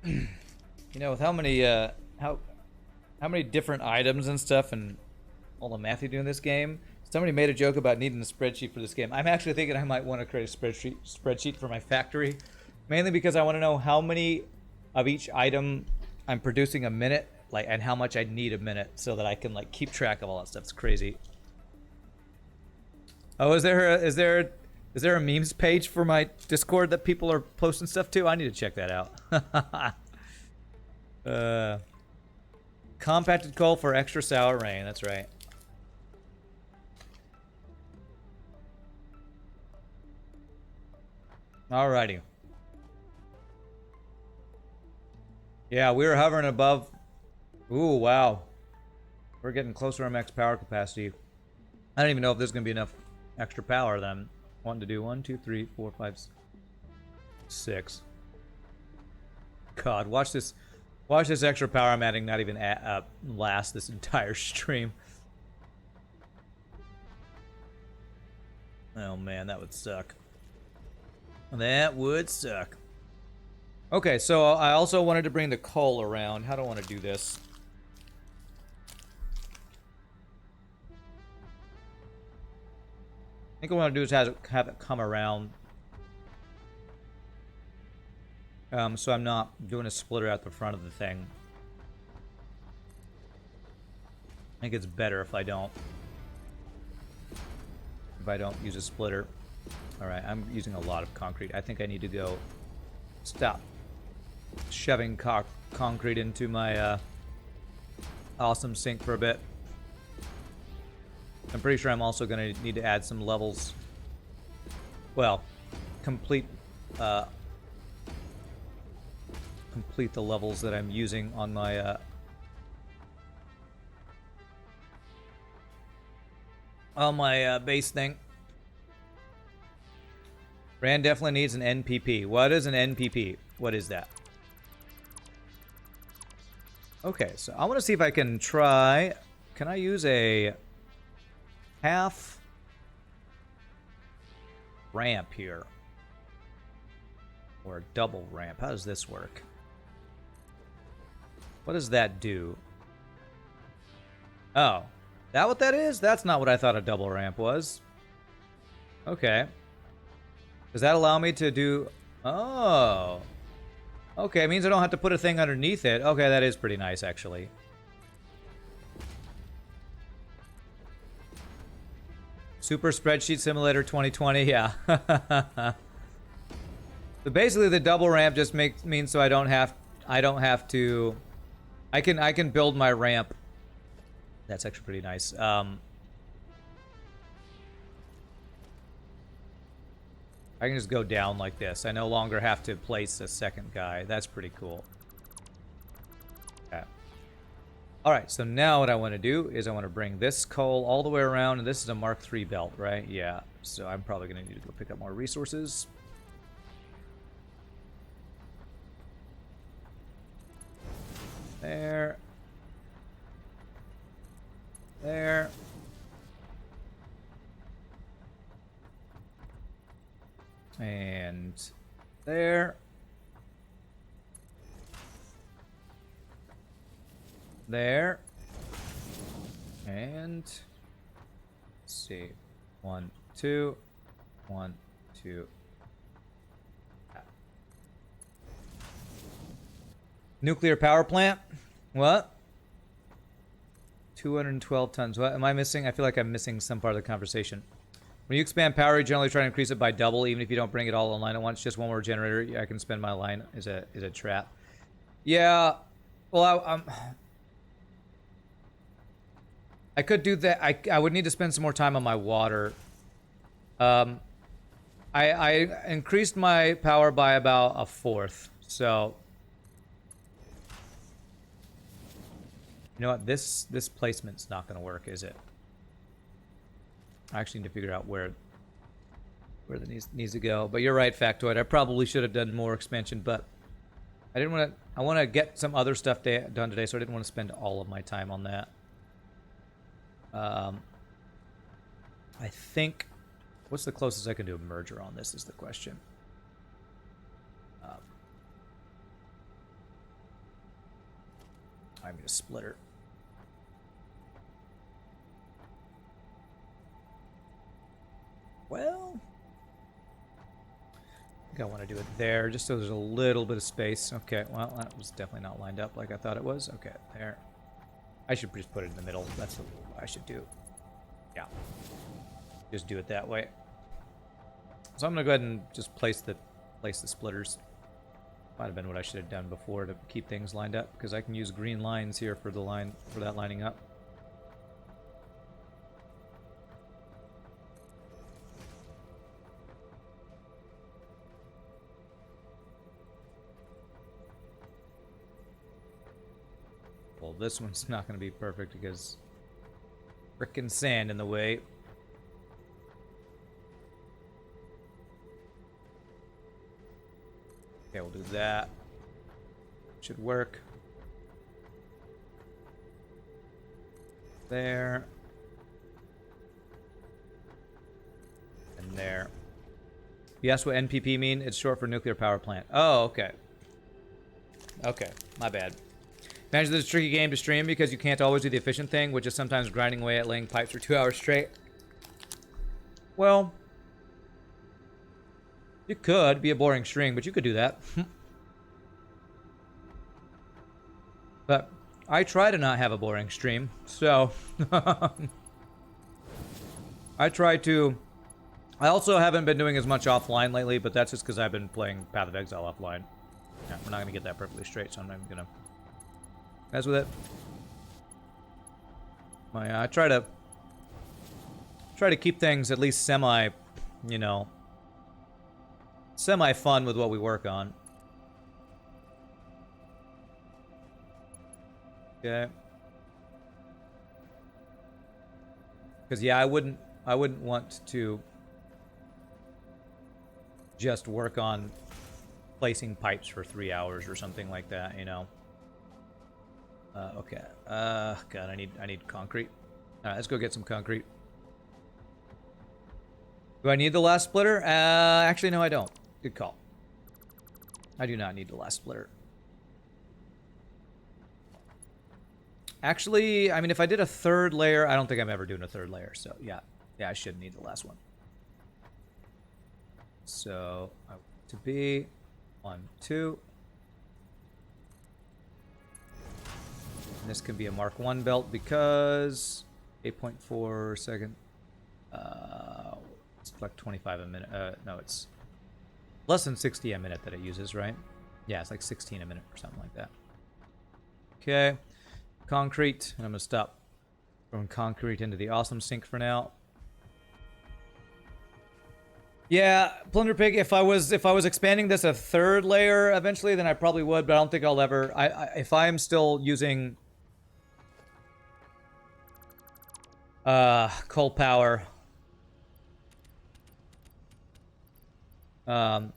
You know, with how many how many different items and stuff and all the math you do in this game, somebody made a joke about needing a spreadsheet for this game. I'm actually thinking I might want to create a spreadsheet for my factory, mainly because I want to know how many of each item I'm producing a minute, like, and how much I need a minute, so that I can like keep track of all that stuff. It's crazy. Oh, is there a memes page for my Discord that people are posting stuff to? I need to check that out. Compacted coal for extra sour rain. That's right. Alrighty. Yeah, we were hovering above. Ooh, wow. We're getting closer to our max power capacity. I don't even know if there's going to be enough extra power that I'm wanting to do. 1, 2, 3, 4, 5, 6. God, watch this. Watch this extra power I'm adding not even last this entire stream. Oh man, that would suck. That would suck. Okay, so I also wanted to bring the coal around. How do I want to do this? I think what I want to do is have it come around. So I'm not doing a splitter at the front of the thing. I think it's better if I don't use a splitter. Alright, I'm using a lot of concrete. I think I need to go stop shoving concrete into my awesome sink for a bit. I'm pretty sure I'm also going to need to add some levels. Well, complete the levels that I'm using on my base thing. Rand definitely needs an NPP. What is an NPP? What is that? Okay, so I want to see if I can try. Can I use a half ramp here? Or a double ramp? How does this work? What does that do? Oh, that what that is? That's not what I thought a double ramp was. Okay. Does that allow me to do... Oh. Okay, it means I don't have to put a thing underneath it. Okay, that is pretty nice, actually. Super Spreadsheet Simulator 2020, yeah. So basically, the double ramp just means so I don't have to... I can build my ramp. That's actually pretty nice. I can just go down like this. I no longer have to place a second guy. That's pretty cool. Okay. Alright, so now what I want to do is I want to bring this coal all the way around, and this is a Mark III belt, right? Yeah, so I'm probably going to need to go pick up more resources. There. There. And there. There. And let's see. 1, 2. 1, 2. Nuclear power plant? What? 212 tons. What am I missing? I feel like I'm missing some part of the conversation. When you expand power, you generally try to increase it by double, even if you don't bring it all online at once. Just one more generator. I can spend my line is a trap. Yeah. Well, I could do that. I would need to spend some more time on my water. I increased my power by about a fourth. So you know what? This placement's not going to work, is it? I actually need to figure out where that needs to go. But you're right, Factoid. I probably should have done more expansion, but I didn't want to. I want to get some other stuff done today, so I didn't want to spend all of my time on that. I think. What's the closest I can do a merger on this is the question. I need a splitter. Well, I think I want to do it there, just so there's a little bit of space. Okay, well, that was definitely not lined up like I thought it was. Okay, there. I should just put it in the middle. That's what I should do. Yeah. Just do it that way. So I'm gonna go ahead and just place the splitters. Might have been what I should have done before to keep things lined up, because I can use green lines here for that lining up. Well, this one's not going to be perfect because frickin' sand in the way. Okay, we'll do that. Should work. There. And there. You asked what NPP mean? It's short for nuclear power plant. Oh, okay. Okay, my bad. Imagine this is a tricky game to stream because you can't always do the efficient thing, which is sometimes grinding away at laying pipes for 2 hours straight. Well, you could be a boring stream, but you could do that. But I try to not have a boring stream, so I try to. I also haven't been doing as much offline lately, but that's just because I've been playing Path of Exile offline. Yeah, we're not gonna get that perfectly straight, so I'm not even gonna mess with it. I try to keep things at least semi, you know, semi fun with what we work on. Okay. Because yeah, I wouldn't want to just work on placing pipes for 3 hours or something like that, you know. Okay. God, I need concrete. All right, let's go get some concrete. Do I need the last splitter? Actually, no, I don't. Good call. I do not need the last splitter. Actually, I mean, if I did a third layer, I don't think I'm ever doing a third layer. So, yeah, I shouldn't need the last one. So, I want it to be 1, 2. And this can be a Mark 1 belt because 8.4 second. It's like 25 a minute. No, it's less than 60 a minute that it uses, right? Yeah, it's like 16 a minute or something like that. Okay. Concrete. And I'm going to stop throwing concrete into the awesome sink for now. Yeah, Plunder Pig, if I was expanding this a third layer eventually, then I probably would, but I don't think I'll ever. If I'm still using coal power, after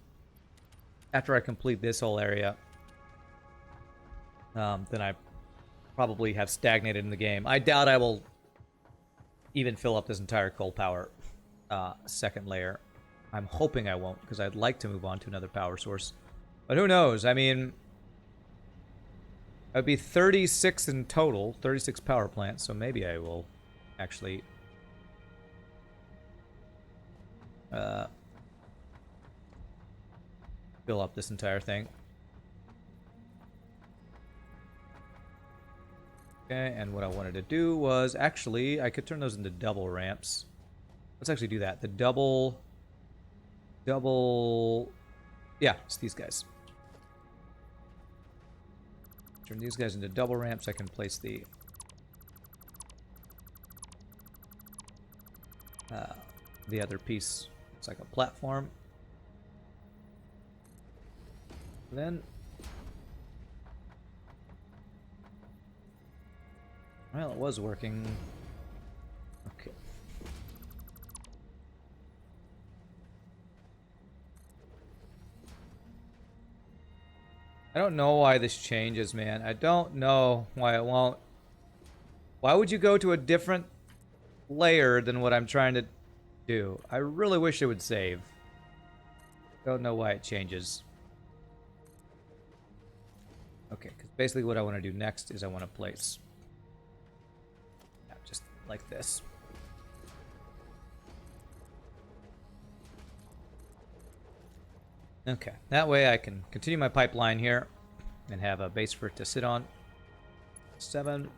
I complete this whole area, then I probably have stagnated in the game. I doubt I will even fill up this entire coal power second layer. I'm hoping I won't, because I'd like to move on to another power source. But who knows? I mean, it would be 36 in total, 36 power plants, so maybe I will actually fill up this entire thing. Okay, and what I wanted to do was, actually, I could turn those into double ramps. Let's actually do that. The double... Yeah, it's these guys. Turn these guys into double ramps. I can place the other piece. It's like a platform. Then, well, it was working. Okay. I don't know why this changes, man. I don't know why it won't. Why would you go to a different layer than what I'm trying to do? I really wish it would save. Don't know why it changes. Okay, because basically what I want to do next is I want to place... Yeah, just like this. Okay, that way I can continue my pipeline here and have a base for it to sit on. 7.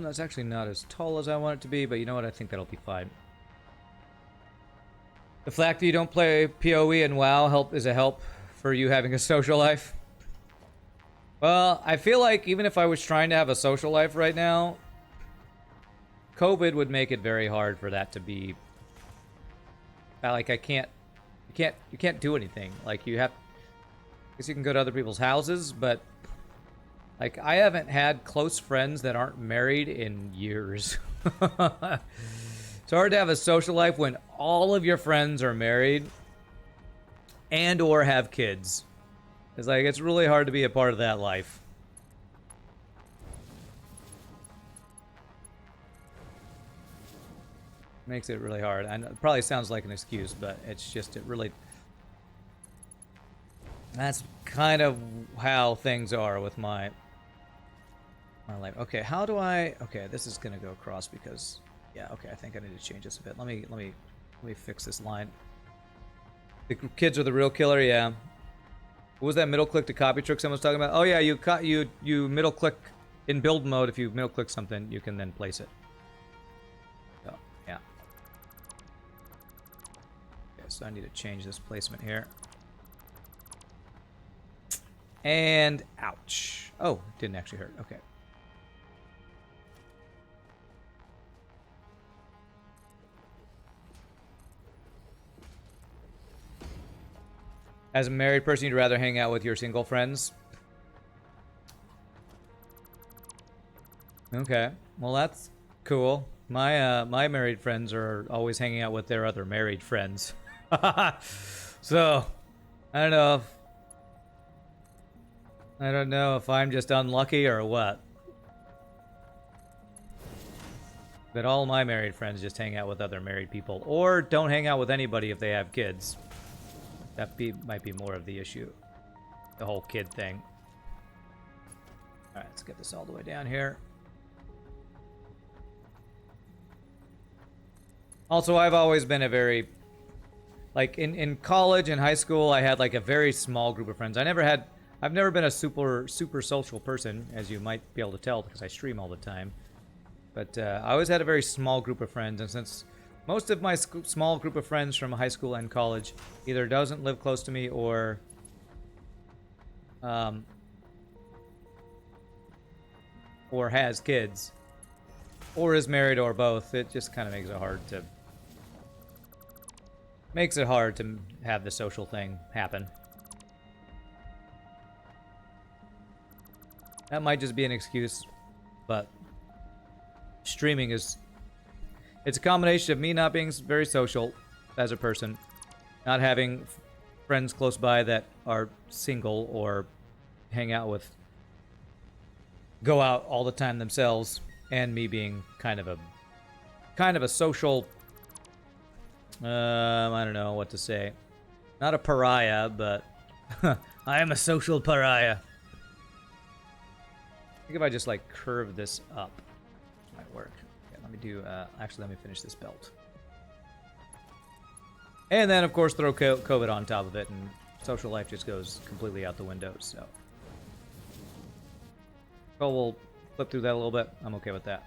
That's actually not as tall as I want it to be, but you know what? I think that'll be fine. The fact that you don't play PoE and WoW is a help for you having a social life. Well, I feel like even if I was trying to have a social life right now, COVID would make it very hard for that to be. Like you can't do anything. Like you have, I guess you can go to other people's houses, but like I haven't had close friends that aren't married in years. It's hard to have a social life when all of your friends are married and or have kids. It's like, it's really hard to be a part of that life. Makes it really hard. And it probably sounds like an excuse, but it's just, it really... That's kind of how things are with my life. Okay, how do I... Okay, this is going to go across because... Yeah, okay, I think I need to change this a bit. Let me fix this line. The kids are the real killer, yeah. What was that middle click to copy trick someone was talking about? Oh yeah, you middle click in build mode. If you middle click something, you can then place it. So, yeah. Okay, so I need to change this placement here. And ouch. Oh, it didn't actually hurt. Okay. As a married person, you'd rather hang out with your single friends? Okay. Well, that's cool. My married friends are always hanging out with their other married friends. So, I don't know if I'm just unlucky or what. But all my married friends just hang out with other married people. Or don't hang out with anybody if they have kids. That might be more of the issue. The whole kid thing. Alright, let's get this all the way down here. Also, I've always been a very... Like, in college and high school, I had, like, a very small group of friends. I've never been a super social person, as you might be able to tell, because I stream all the time. But I always had a very small group of friends, and since... Most of my small group of friends from high school and college either doesn't live close to me or has kids or is married or both. It just kind of makes it hard to have the social thing happen. That might just be an excuse, but streaming is... It's a combination of me not being very social as a person, not having friends close by that are single or go out all the time themselves, and me being kind of a social, I don't know what to say. Not a pariah, but I am a social pariah. I think if I just like curve this up, it might work. Let me do, actually, let me finish this belt. And then, of course, throw COVID on top of it, and social life just goes completely out the window, so. Well, we'll flip through that a little bit. I'm okay with that.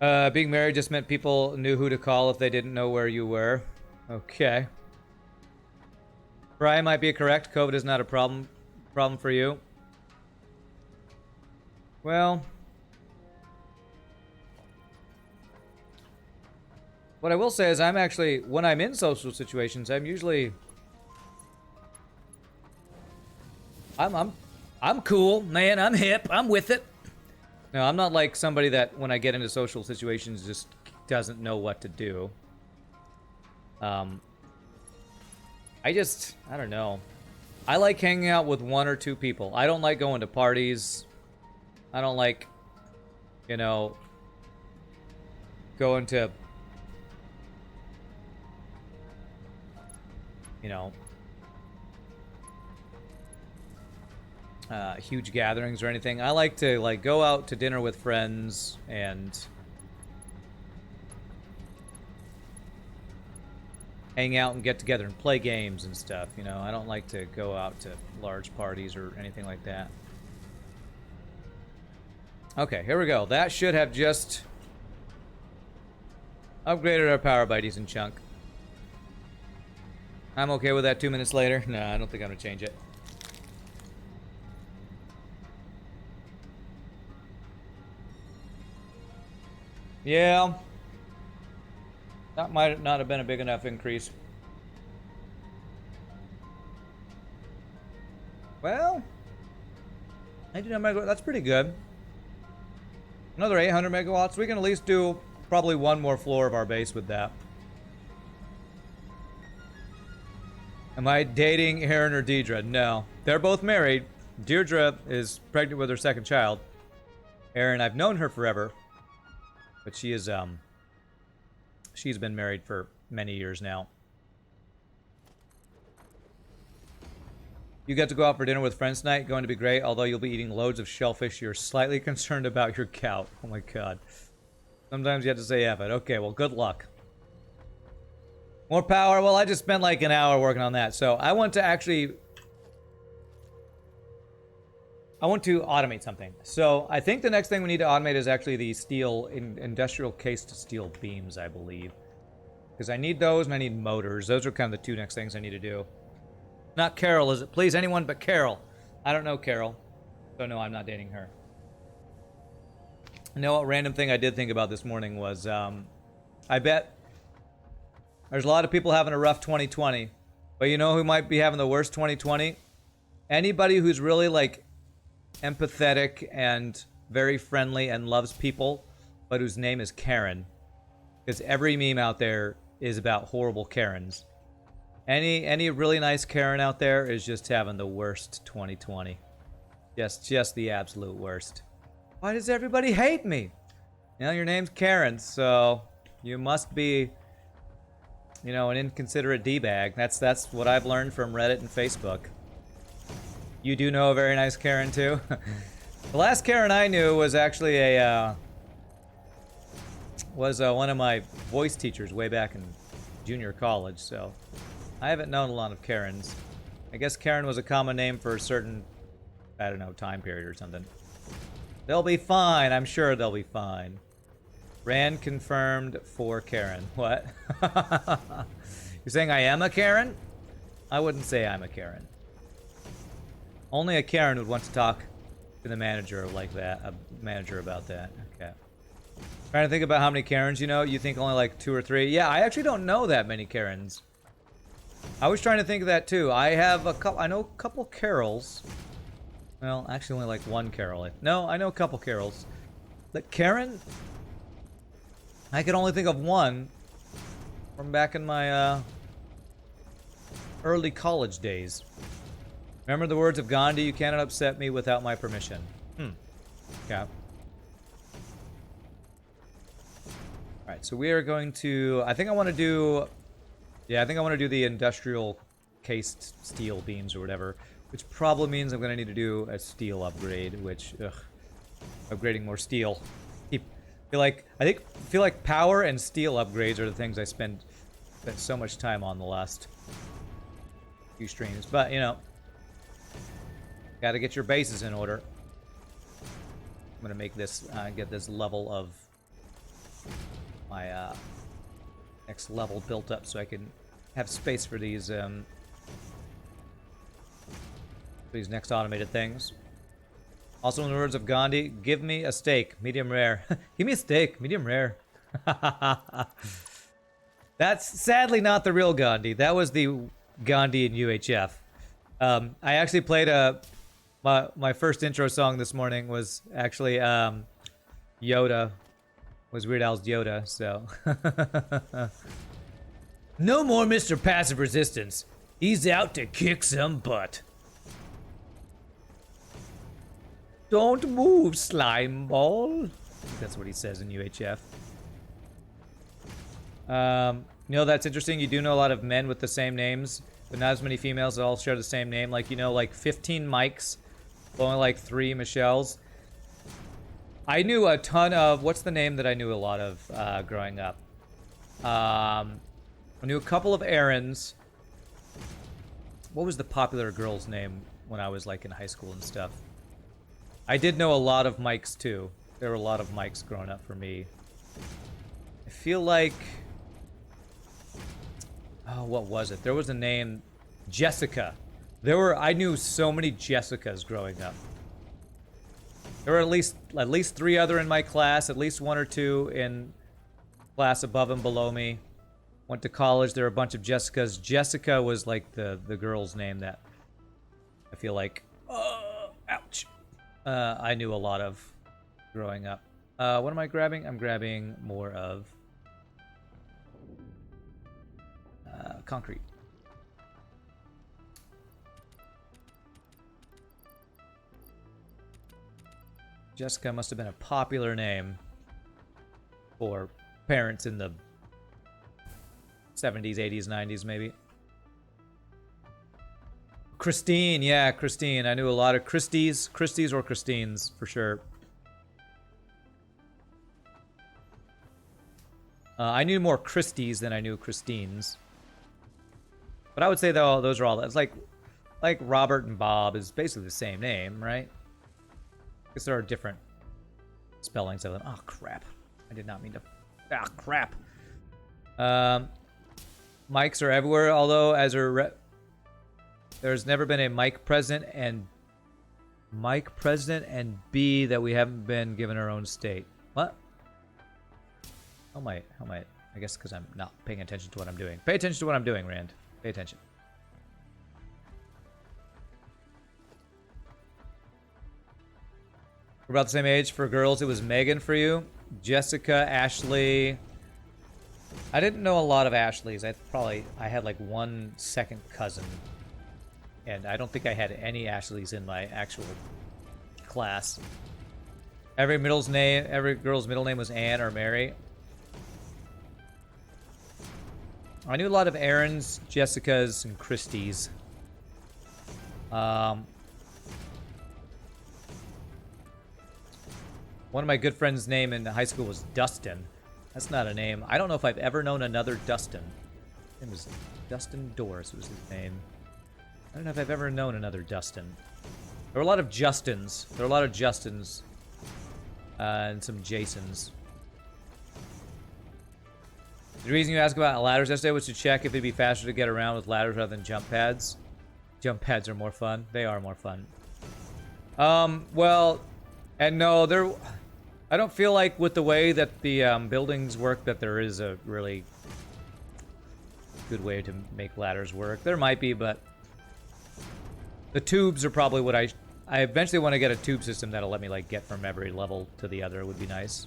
Yeah. Being married just meant people knew who to call if they didn't know where you were. Okay. Brian might be correct. COVID is not a problem for you. Well, what I will say is I'm actually, when I'm in social situations, I'm usually I'm cool, man. I'm hip. I'm with it. No, I'm not like somebody that when I get into social situations just doesn't know what to do. I don't know. I like hanging out with 1 or 2 people. I don't like going to parties. I don't like, you know, going to, you know, huge gatherings or anything. I like to like go out to dinner with friends and hang out and get together and play games and stuff. You know, I don't like to go out to large parties or anything like that. Okay, here we go. That should have just upgraded our power by a decent chunk. I'm okay with that 2 minutes later. No, I don't think I'm gonna change it. Yeah. That might not have been a big enough increase. Well, 99 megawatts, that's pretty good. Another 800 megawatts. We can at least do probably 1 more floor of our base with that. Am I dating Aaron or Deidre? No. They're both married. Deirdre is pregnant with her 2nd child. Aaron, I've known her forever. But she is, she's been married for many years now. You get to go out for dinner with friends tonight. Going to be great, although you'll be eating loads of shellfish. You're slightly concerned about your gout. Oh my god. Sometimes you have to say F it. Okay, well, good luck. More power. Well, I just spent like an hour working on that. So I want to actually... I want to automate something. So I think the next thing we need to automate is actually the steel, industrial cased steel beams, I believe. Because I need those and I need motors. Those are kind of the 2 next things I need to do. Not Carol, is it? Please, anyone but Carol. I don't know Carol. So no, I'm not dating her. You know what random thing I did think about this morning was, I bet there's a lot of people having a rough 2020. But you know who might be having the worst 2020? Anybody who's really like empathetic and very friendly and loves people, but whose name is Karen. Because every meme out there is about horrible Karens. Any really nice Karen out there is just having the worst 2020. Just the absolute worst. Why does everybody hate me? You know, your name's Karen, so you must be, you know, an inconsiderate D-bag. That's what I've learned from Reddit and Facebook. You do know a very nice Karen, too? The last Karen I knew was actually one of my voice teachers way back in junior college, so I haven't known a lot of Karens. I guess Karen was a common name for a certain, I don't know, time period or something. They'll be fine. I'm sure they'll be fine. Rand confirmed for Karen. What? You're saying I am a Karen? I wouldn't say I'm a Karen. Only a Karen would want to talk to the manager like that, a manager about that. Okay. Trying to think about how many Karens you know. You think only like 2 or 3? Yeah, I actually don't know that many Karens. I was trying to think of that too. I have a couple. I know a couple Carols. Well, actually, only like 1 Carol. No, I know a couple Carols. But Karen, I can only think of 1 from back in my early college days. Remember the words of Gandhi, you cannot upset me without my permission. Yeah. Alright, so we are going to... I think I want to do... Yeah, I think I want to do the industrial cased steel beams or whatever. Which probably means I'm going to need to do a steel upgrade, which... Ugh. Upgrading more steel. I feel like power and steel upgrades are the things I spent so much time on the last few streams. But, you know... Gotta get your bases in order. I'm gonna make this, get this level of my, next level built up so I can have space for these next automated things. Also, in the words of Gandhi, give me a steak, medium rare. Give me a steak, medium rare. That's sadly not the real Gandhi. That was the Gandhi in UHF. I actually played my first intro song this morning was actually Yoda Was Weird Al's Yoda, so. No more Mr. Passive Resistance. He's out to kick some butt. Don't move, slime ball. That's what he says in UHF. You know, that's interesting. You do know a lot of men with the same names, but not as many females that all share the same name. Like, you know, like 15 Mikes, but only like 3 Michelles. I knew a ton of... What's the name that I knew a lot of growing up? I knew a couple of Aarons. What was the popular girl's name when I was like in high school and stuff? I did know a lot of Mikes too. There were a lot of Mikes growing up for me. I feel like... Oh, what was it? There was a name... Jessica. I knew so many Jessicas growing up. There were at least 3 other in my class, at least 1 or 2 in class above and below me. Went to college, there were a bunch of Jessicas. Jessica was like the girl's name that I feel like, ouch. I knew a lot of growing up. What am I grabbing? I'm grabbing more of concrete. Jessica must have been a popular name for parents in the 70s, 80s, 90s, maybe. Christine, yeah, Christine. I knew a lot of Christies or Christines, for sure. I knew more Christies than I knew Christines. But I would say, though, those are all... It's like Robert and Bob is basically the same name, right? Because there are different spellings of them. Oh, crap. I did not mean to... Ah, crap. Mics are everywhere, although as a... There's never been a Mike president and B that we haven't been given our own state. What? How might? I guess because I'm not paying attention to what I'm doing. Pay attention to what I'm doing, Rand. Pay attention. We're about the same age. For girls, it was Megan for you. Jessica, Ashley. I didn't know a lot of Ashleys. I had like 1 second cousin. And I don't think I had any Ashleys in my actual class. Every girl's middle name was Anne or Mary. I knew a lot of Aarons, Jessicas, and Christies. One of my good friends' name in high school was Dustin. That's not a name. I don't know if I've ever known another Dustin. His name was Dustin Doris was his name. I don't know if I've ever known another Dustin. There were a lot of Justins. And some Jasons. The reason you asked about ladders yesterday was to check if it'd be faster to get around with ladders rather than jump pads. Jump pads are more fun. They are more fun. Well, and no, I don't feel like with the way that the buildings work that there is a really good way to make ladders work. There might be, but the tubes are probably what I eventually want to get a tube system that'll let me like get from every level to the other. It would be nice.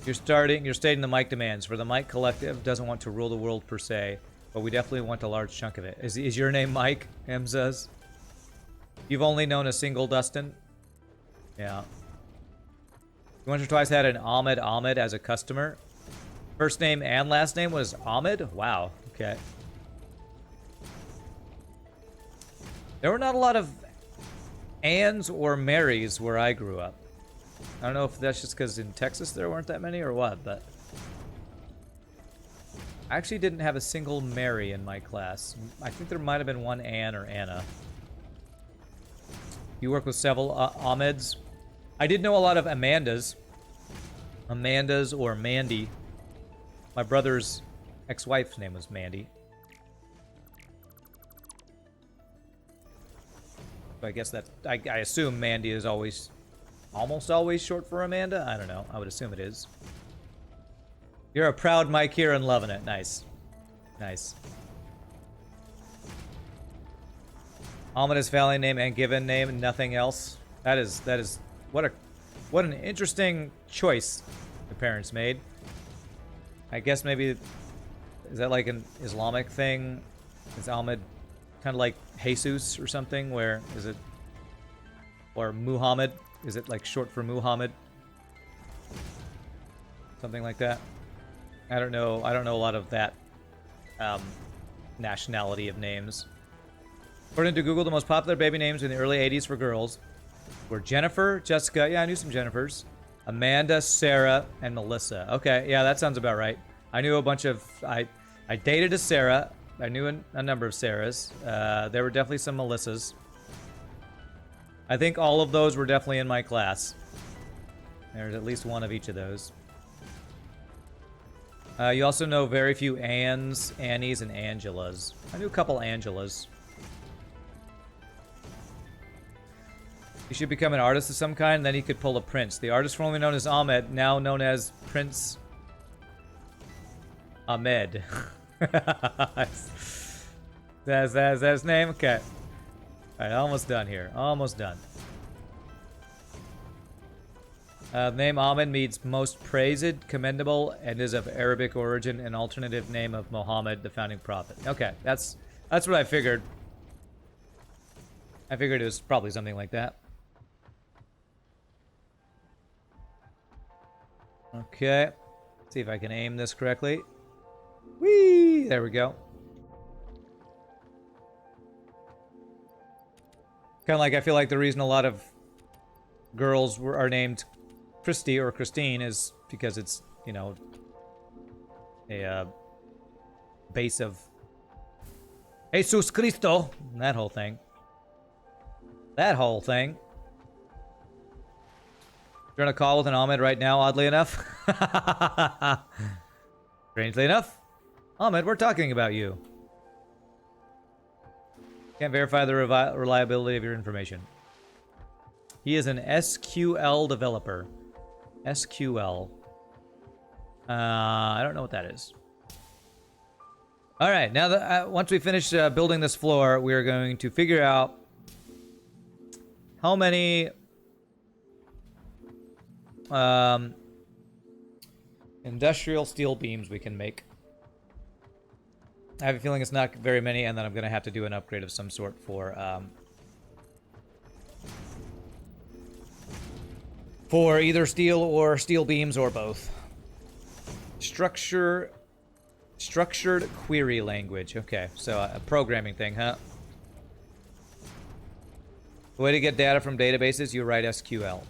You're stating the Mike demands. For the Mike Collective doesn't want to rule the world per se, but we definitely want a large chunk of it. Is your name Mike? M says. You've only known a single Dustin? Yeah. You once or twice had an Ahmed as a customer? First name and last name was Ahmed? Wow. Okay. There were not a lot of Anns or Marys where I grew up. I don't know if that's just because in Texas there weren't that many or what, but... I actually didn't have a single Mary in my class. I think there might have been one Ann or Anna. You work with several Ahmeds. I did know a lot of Amandas. Amandas or Mandy. My brother's ex-wife's name was Mandy. So I guess that... I assume Mandy is always... almost always short for Amanda? I don't know. I would assume it is. You're a proud Mike here and loving it. Nice. Nice. Ahmed is family name and given name, nothing else. That is what a What an interesting choice the parents made. I guess maybe, is that like an Islamic thing? Is Ahmed kind of like Jesus or something? Where is it? Or Muhammad? Is it like short for Muhammad? Something like that. I don't know. I don't know a lot of that nationality of names. According to Google, the most popular baby names in the early 80s for girls were Jennifer, Jessica, yeah, I knew some Jennifers, Amanda, Sarah, and Melissa. Okay, yeah, that sounds about right. I knew a bunch of, I dated a Sarah. I knew a number of Sarahs. There were definitely some Melissas. I think all of those were definitely in my class. There's at least one of each of those. You also know very few Anns, Annies, and Angelas. I knew a couple Angelas. He should become an artist of some kind, then he could pull a Prince. The artist formerly known as Ahmed, now known as Prince Ahmed. That's his name? Okay. Alright, almost done here. Almost done. The name Ahmed means most praised, commendable, and is of Arabic origin, an alternative name of Muhammad, the founding prophet. Okay, that's what I figured. I figured it was probably something like that. Okay. See if I can aim this correctly. Whee! There we go. Kind of like, I feel like the reason a lot of girls are named Christy or Christine is because it's, you know, a base of Jesus Cristo. That whole thing. That whole thing. You're on a call with an Ahmed right now, oddly enough. Strangely enough. Ahmed, we're talking about you. Can't verify the reliability of your information. He is an SQL developer. SQL. I don't know what that is. All right, now that once we finish building this floor, we are going to figure out how many industrial steel beams we can make. I have a feeling it's not very many, and then I'm going to have to do an upgrade of some sort for either steel or steel beams or both. Structured query language. Okay, so a programming thing, huh? The way to get data from databases, you write SQL.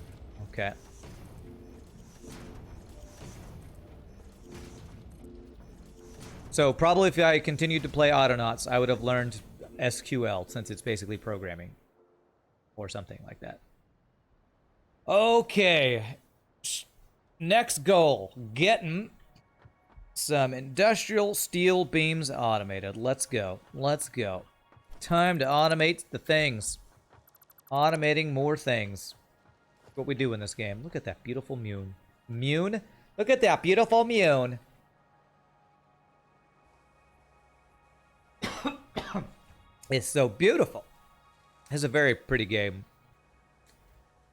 Okay. So probably if I continued to play Autonauts, I would have learned SQL, since it's basically programming. Or something like that. Okay. Next goal. Getting some industrial steel beams automated. Let's go. Let's go. Time to automate the things. Automating more things. That's what we do in this game. Look at that beautiful Mune. Mune? Look at that beautiful Mune. It's so beautiful. It's a very pretty game.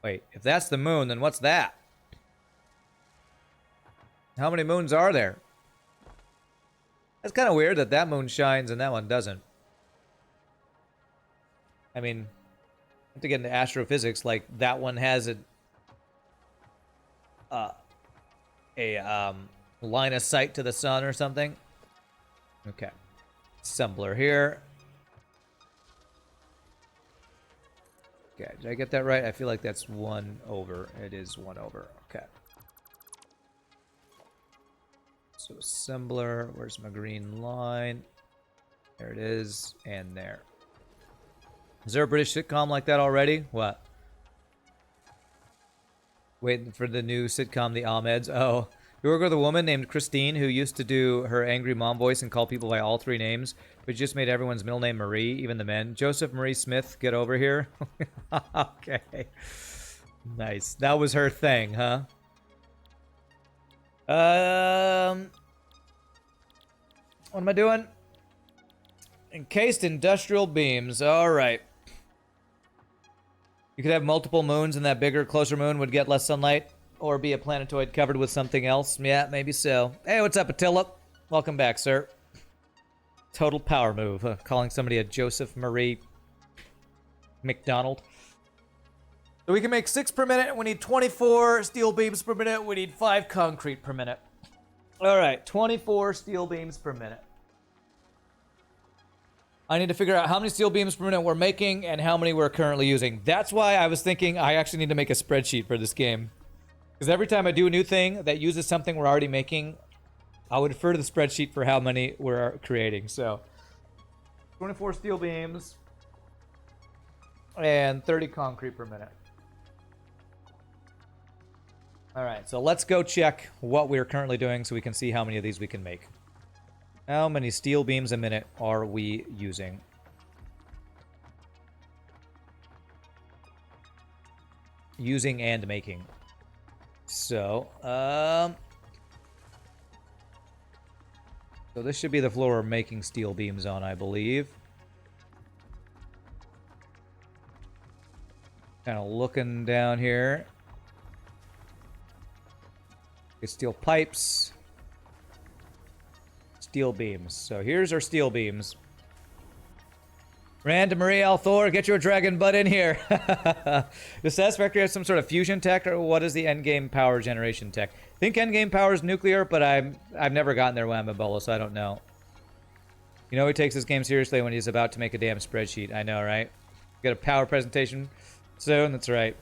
Wait, if that's the moon, then what's that? How many moons are there? That's kind of weird that that moon shines and that one doesn't. I mean, I have to get into astrophysics, like that one has a line of sight to the sun or something. Okay. Assembler here. Okay, did I get that right? I feel like that's 1 over. It is 1 over. Okay. So assembler, where's my green line? There it is, and there. Is there a British sitcom like that already? What? Waiting for the new sitcom, The Ahmeds. Oh. We work with a woman named Christine who used to do her angry mom voice and call people by all 3 names, but just made everyone's middle name Marie, even the men. Joseph Marie Smith, get over here. Okay. Nice. That was her thing, huh? What am I doing? Encased industrial beams. All right. You could have multiple moons, and that bigger, closer moon would get less sunlight, or be a planetoid covered with something else. Yeah, maybe so. Hey, what's up, Attila? Welcome back, sir. Total power move. Calling somebody a Joseph Marie McDonald. So we can make 6 per minute. We need 24 steel beams per minute. We need 5 concrete per minute. All right, 24 steel beams per minute. I need to figure out how many steel beams per minute we're making and how many we're currently using. That's why I was thinking I actually need to make a spreadsheet for this game. Because every time I do a new thing that uses something we're already making, I would refer to the spreadsheet for how many we're creating. So, 24 steel beams and 30 concrete per minute. All right, so let's go check what we're currently doing so we can see how many of these we can make. How many steel beams a minute are we using? Using and making. So this should be the floor we're making steel beams on, I believe. Kind of looking down here. Steel pipes. Steel beams. So here's our steel beams. Rand, Marie, Althor, get your dragon butt in here. Does Satisfactory have some sort of fusion tech, or what is the endgame power generation tech? I think endgame power is nuclear, but I've never gotten there with Ebola, so I don't know. You know he takes this game seriously when he's about to make a damn spreadsheet. I know, right? Got a power presentation soon. That's right.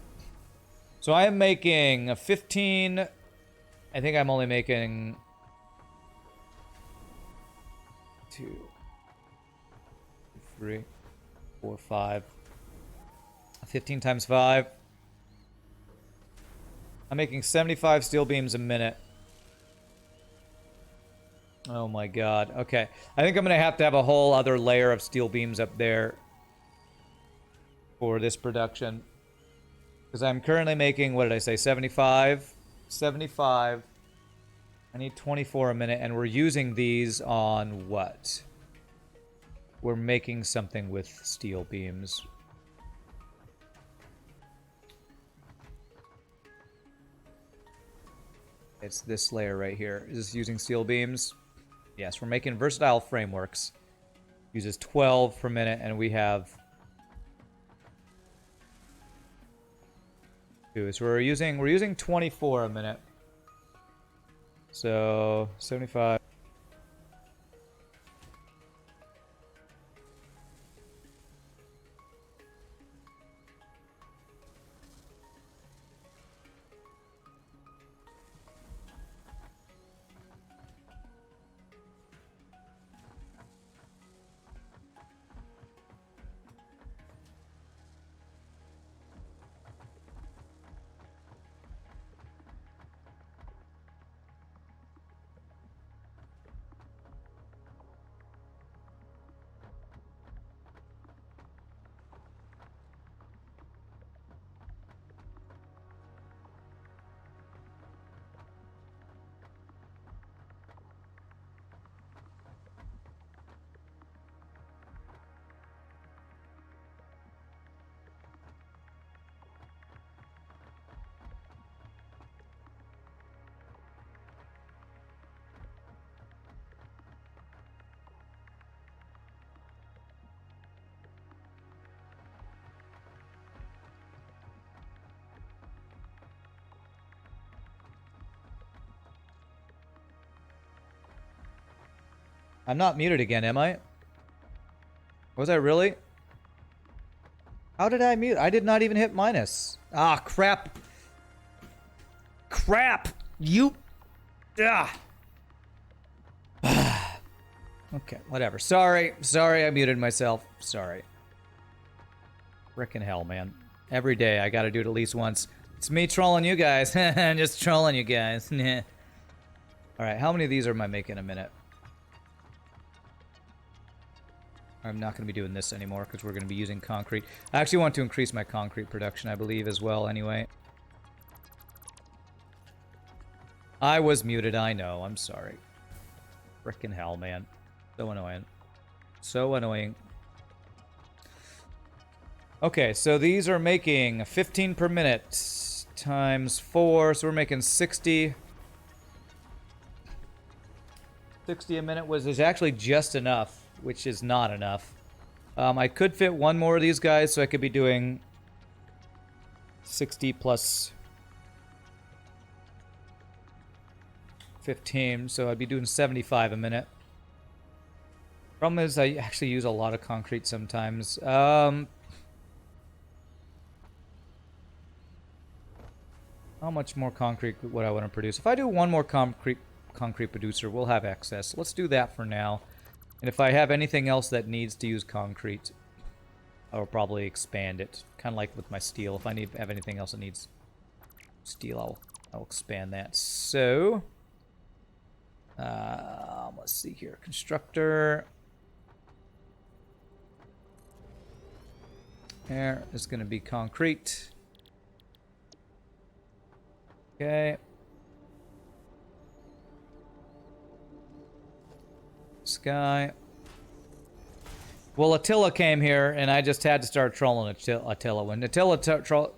So I am making a 15. I think I'm only making 2, 3, 4, 5. 15 times 5. I'm making 75 steel beams a minute. Oh my god. Okay. I think I'm going to have a whole other layer of steel beams up there for this production. Because I'm currently making, what did I say, 75? 75. I need 24 a minute, and we're using these on what? We're making something with steel beams. It's this layer right here. Is this using steel beams? Yes, we're making versatile frameworks. Uses 12 per minute, and we have 2. So we're using 24 a minute. So 75. I'm not muted again, am I? Was I really? How did I mute? I did not even hit minus. Ah, crap. Crap! You... Ah. Okay, whatever. Sorry, I muted myself. Sorry. Frickin' hell, man. Every day I gotta do it at least once. It's me trolling you guys. I'm just trolling you guys. Alright, how many of these am I making a minute? I'm not going to be doing this anymore because we're going to be using concrete. I actually want to increase my concrete production, I believe, as well, anyway. I was muted, I know. I'm sorry. Frickin' hell, man. So annoying. So annoying. Okay, so these are making 15 per minute times 4, so we're making 60. 60 a minute is actually just enough, which is not enough. I could fit one more of these guys, so I could be doing 60 plus 15, so I'd be doing 75 a minute. Problem is, I actually use a lot of concrete sometimes. How much more concrete would I want to produce? If I do one more concrete producer, we'll have excess. Let's do that for now. And if I have anything else that needs to use concrete, I'll probably expand it. Kind of like with my steel. If I have anything else that needs steel, I'll expand that. So, let's see here. Constructor. There is going to be concrete. Okay. Sky. Well, Attila came here, and I just had to start trolling Attila. When Attila troll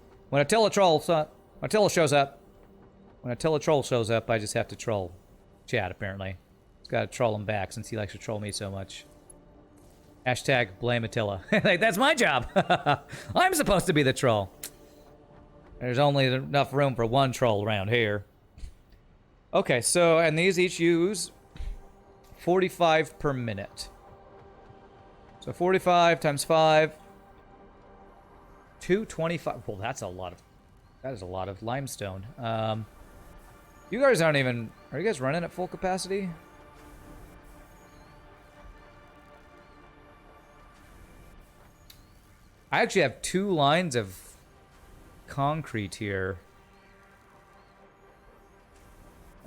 shows up, I just have to troll Chad. Apparently, just got to troll him back since he likes to troll me so much. Hashtag blame Attila. Like, that's my job. I'm supposed to be the troll. There's only enough room for one troll around here. Okay, so, and these each use 45 per minute. So 45 times 5. 225. Well, that is a lot of limestone. You guys aren't even, are you guys running at full capacity? I actually have 2 lines of concrete here.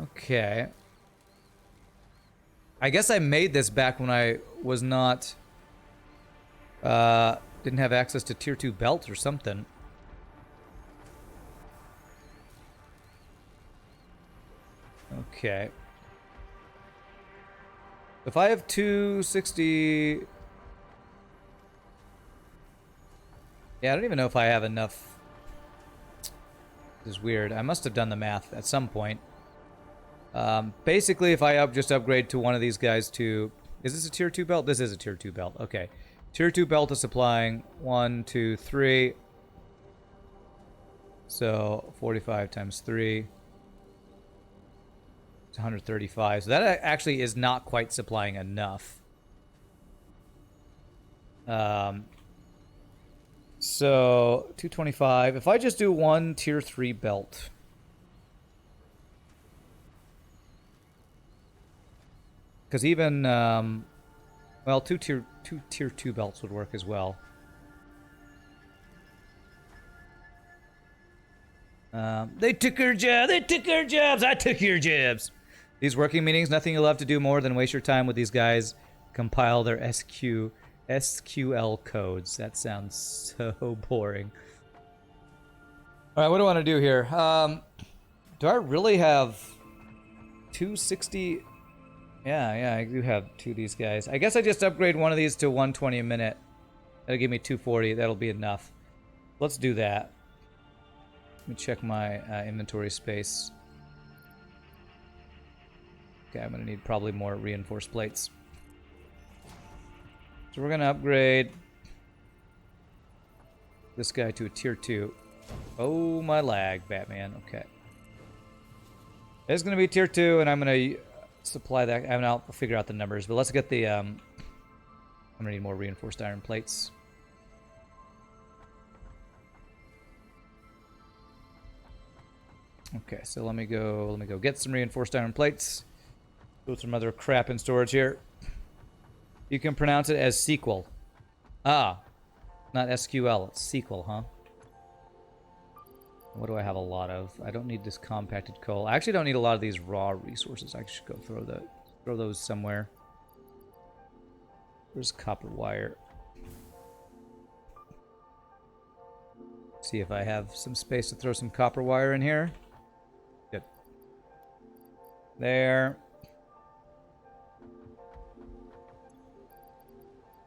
Okay. I guess I made this back when I was not... didn't have access to tier 2 belt or something. Okay. If I have 260... Yeah, I don't even know if I have enough. This is weird. I must have done the math at some point. Basically, if I just upgrade to one of these guys to... Is this a tier 2 belt? This is a tier 2 belt. Okay. Tier 2 belt is supplying 1, 2, 3. So 45 times 3. It's 135. So that actually is not quite supplying enough. So 225. If I just do one tier 3 belt. Because even, well, two tier 2 belts would work as well. They took our job. They took our jobs. I took your jobs. These working meetings, nothing you'll have to do more than waste your time with these guys. Compile their SQL codes. That sounds so boring. All right, what do I want to do here? Do I really have 260? Yeah, I do have 2 of these guys. I guess I just upgrade one of these to 120 a minute. That'll give me 240. That'll be enough. Let's do that. Let me check my inventory space. Okay, I'm going to need probably more reinforced plates. So we're going to upgrade this guy to a tier 2. Oh, my lag, Batman. Okay. It's going to be tier 2, and I'm going to supply that. I mean, I'll figure out the numbers, but let's get the... I'm going to need more reinforced iron plates. Okay, so let me go get some reinforced iron plates. Put some other crap in storage here. You can pronounce it as sequel. Ah, not SQL, it's sequel, huh? What do I have a lot of? I don't need this compacted coal. I actually don't need a lot of these raw resources. I should go throw those somewhere. Where's copper wire? See if I have some space to throw some copper wire in here. Good. There.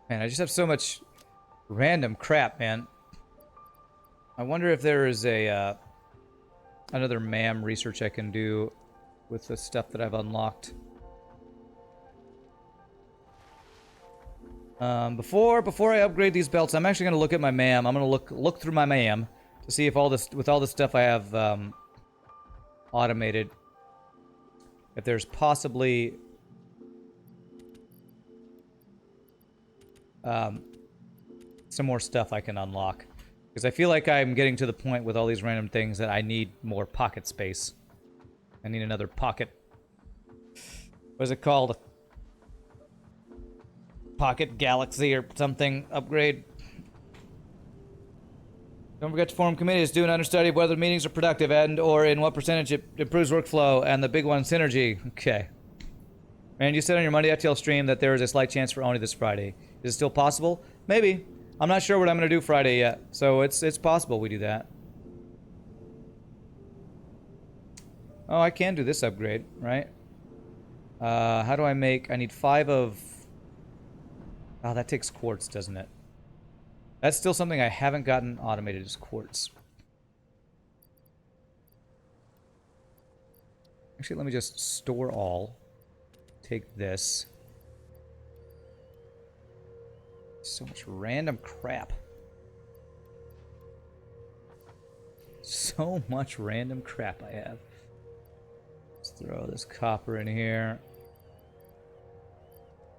Man, I just have so much random crap, man. I wonder if there is a another MAM research I can do with the stuff that I've unlocked. Before I upgrade these belts, I'm actually gonna look at my MAM. I'm gonna look through my MAM to see if all this stuff I have automated, if there's possibly some more stuff I can unlock. Because I feel like I'm getting to the point with all these random things that I need more pocket space. I need another pocket. What is it called? Pocket Galaxy or something upgrade. Don't forget to form committees. Do an understudy of whether meetings are productive and or in what percentage it improves workflow, and the big one, synergy. Okay. And you said on your Monday FTL stream that there is a slight chance for Oni this Friday. Is it still possible? Maybe. I'm not sure what I'm going to do Friday yet, so it's possible we do that. Oh, I can do this upgrade, right? How do I make... I need 5 of... Oh, that takes quartz, doesn't it? That's still something I haven't gotten automated, is quartz. Actually, let me just store all. Take this. So much random crap. So much random crap I have. Let's throw this copper in here.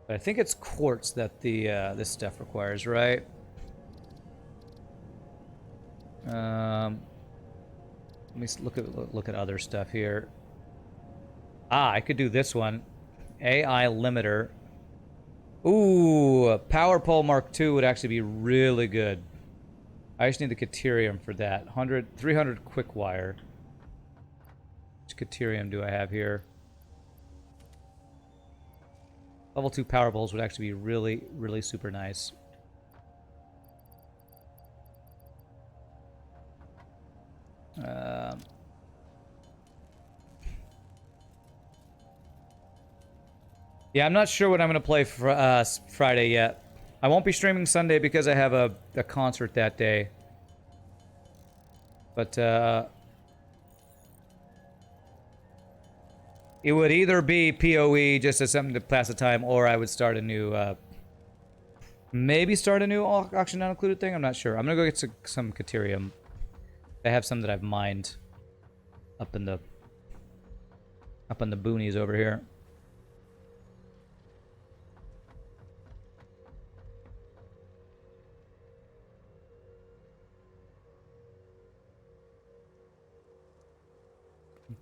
But I think it's quartz that the this stuff requires, right? Let me look at other stuff here. Ah, I could do this one. AI limiter. Ooh, Power Pole Mark II would actually be really good. I just need the Caterium for that. 300 quick wire. Which Caterium do I have here? Level 2 Power Poles would actually be really, really super nice. Yeah, I'm not sure what I'm going to play for Friday yet. I won't be streaming Sunday because I have a concert that day. But it would either be PoE just as something to pass the time, or I would start a new, maybe start a new auction not included thing. I'm not sure. I'm going to go get some Caterium. I have some that I've mined up in the boonies over here.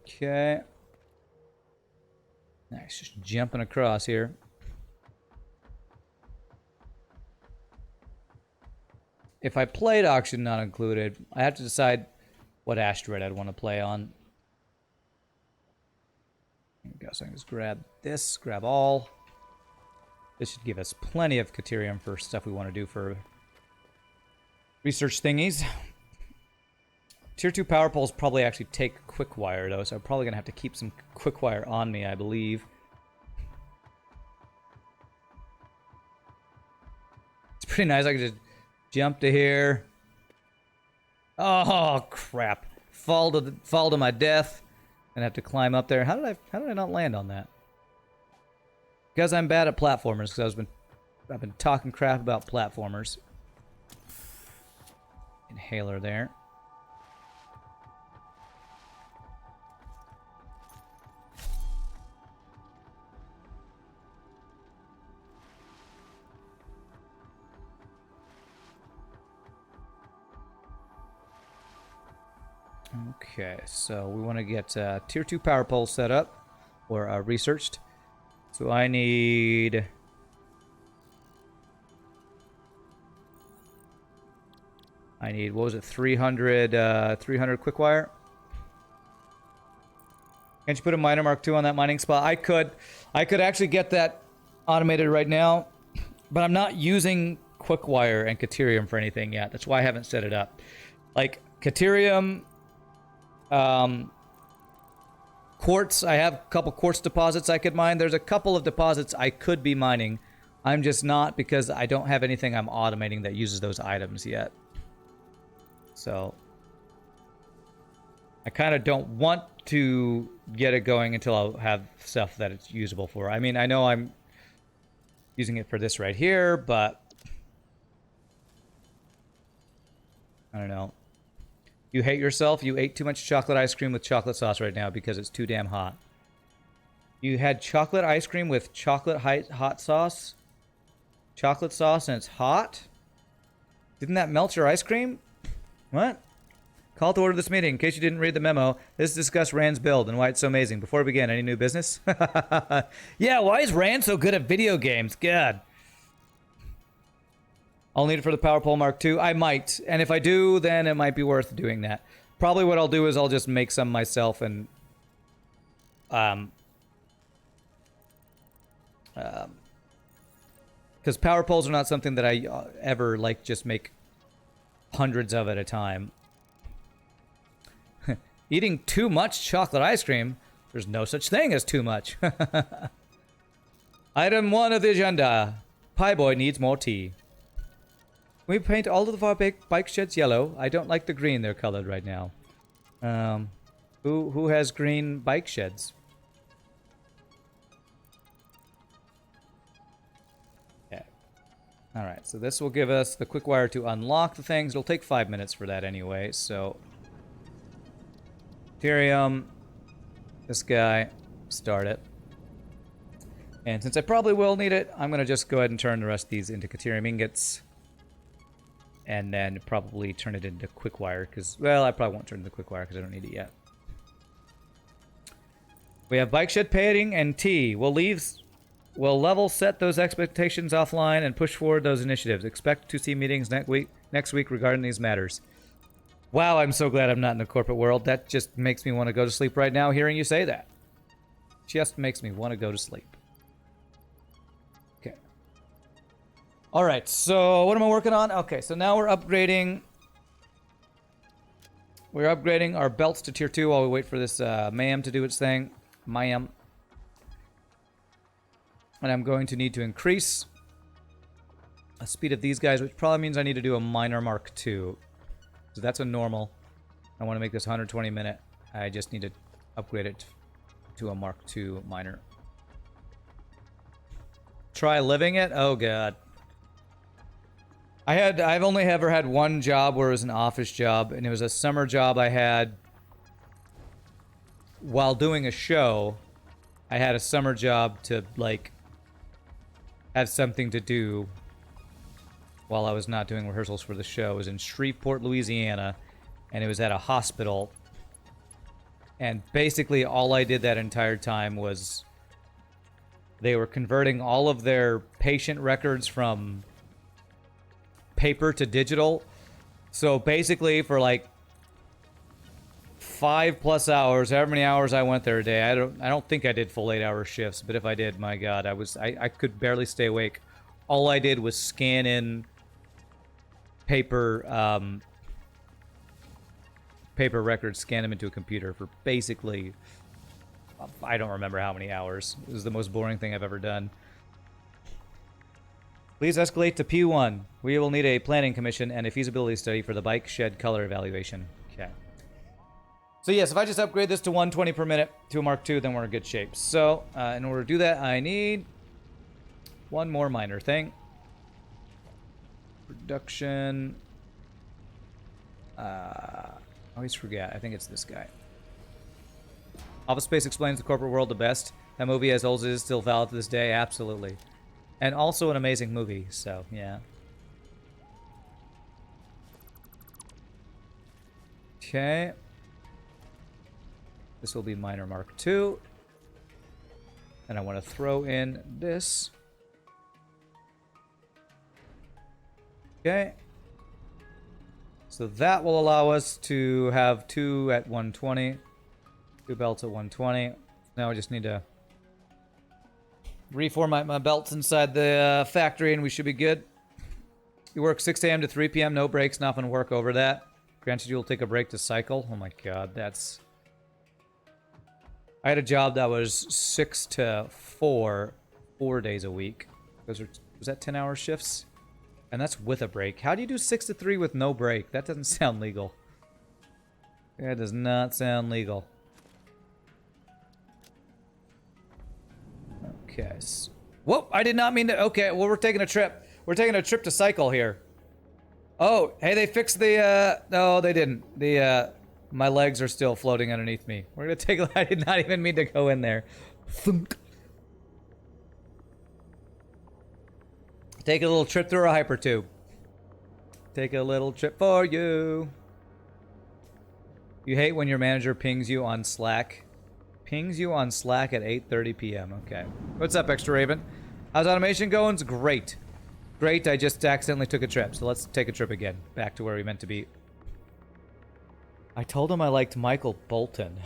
Okay. Nice, just jumping across here. If I played auction not included, I have to decide what asteroid I'd want to play on. There we go, so I can just grab this, grab all. This should give us plenty of Caterium for stuff we want to do for research thingies. Tier 2 power poles probably actually take quick wire though, so I'm probably gonna have to keep some quick wire on me, I believe. It's pretty nice. I can just jump to here. Oh crap! Fall to my death, and have to climb up there. How did I not land on that? Because I'm bad at platformers. Because I've been talking crap about platformers. Inhaler there. Okay, so we want to get tier 2 power pole set up or researched. So I need what was it? 300 quick wire. Can't you put a miner mark II on that mining spot? I could actually get that automated right now, but I'm not using quick wire and Caterium for anything yet. That's why I haven't set it up. Like Caterium, quartz, I have a couple quartz deposits I could mine. There's a couple of deposits I could be mining. I'm just not, because I don't have anything I'm automating that uses those items yet. So I kind of don't want to get it going until I'll have stuff that it's usable for. I mean, I know I'm using it for this right here, but I don't know. You hate yourself? You ate too much chocolate ice cream with chocolate sauce right now because it's too damn hot. You had chocolate ice cream with chocolate hot sauce? Chocolate sauce and it's hot? Didn't that melt your ice cream? What? Call to order this meeting. In case you didn't read the memo, this discuss Rand's build and why it's so amazing. Before we begin, any new business? Yeah, why is Rand so good at video games? God. I'll need it for the Power Pole Mark II. I might. And if I do, then it might be worth doing that. Probably what I'll do is I'll just make some myself and... because power poles are not something that I ever, like, just make hundreds of at a time. Eating too much chocolate ice cream? There's no such thing as too much. Item 1 of the agenda. Pie Boy needs more tea. We paint all of our bike sheds yellow. I don't like the green they're colored right now. Who has green bike sheds? Okay. Alright, so this will give us the quick wire to unlock the things. It'll take 5 minutes for that anyway, so... Ethereum. This guy. Start it. And since I probably will need it, I'm going to just go ahead and turn the rest of these into Caterium ingots. And then probably turn it into quick wire, because, well, I probably won't turn it into quick wire because I don't need it yet. We have bike shed painting and tea. We'll level set those expectations offline and push forward those initiatives. Expect to see meetings next week regarding these matters. Wow, I'm so glad I'm not in the corporate world. That just makes me want to go to sleep right now hearing you say that. Just makes me want to go to sleep. Okay. Alright, so what am I working on? Okay, so now we're upgrading... We're upgrading our belts to tier 2 while we wait for this MAM to do its thing. MAM. And I'm going to need to increase the speed of these guys, which probably means I need to do a minor Mark II. So that's a normal. I want to make this 120 minute. I just need to upgrade it to a Mark II minor. Try living it? Oh god. I've only ever had one job where it was an office job, and it was a summer job I had while doing a show. I had a summer job to, like, have something to do while I was not doing rehearsals for the show. It was in Shreveport, Louisiana, and it was at a hospital. And basically all I did that entire time was they were converting all of their patient records from paper to digital. So basically for like 5+ hours, however many hours I went there a day, I don't think I did full 8-hour shifts, but if I did, my god, I could barely stay awake. All I did was scan in paper paper records, scan them into a computer for basically, I don't remember how many hours. It was the most boring thing I've ever done. Please escalate to P1. We will need a planning commission and a feasibility study for the bike shed color evaluation. Okay. So yes, if I just upgrade this to 120 per minute to a Mark II, then we're in good shape. So, in order to do that, I need one more minor thing. Production. I always forget. I think it's this guy. Office Space explains the corporate world the best. That movie, as old as it is, still valid to this day. Absolutely. And also an amazing movie, so, yeah. Okay. This will be minor Mark II. And I want to throw in this. Okay. So that will allow us to have 2 at 120. 2 belts at 120. Now I just need to reformat my belts inside the factory and we should be good. You work 6 a.m. to 3 p.m. No breaks. Not gonna work over that. Granted, you'll take a break to cycle. Oh my god, that's... I had a job that was 6 to 4, 4 days a week. Was that 10-hour shifts? And that's with a break. How do you do 6 to 3 with no break? That doesn't sound legal. That does not sound legal. Okay. Whoop! I did not mean to. Okay, well, we're taking a trip. We're taking a trip to cycle here. Oh, hey, they fixed the, no, they didn't. My legs are still floating underneath me. We're gonna take, I did not even mean to go in there. Thunk. Take a little trip through a hypertube. Take a little trip for you. You hate when your manager pings you on Slack. Pings you on Slack at 8:30 p.m. Okay. What's up, Extra Raven? How's automation going? It's great. Great, I just accidentally took a trip, so let's take a trip again. Back to where we meant to be. I told him I liked Michael Bolton.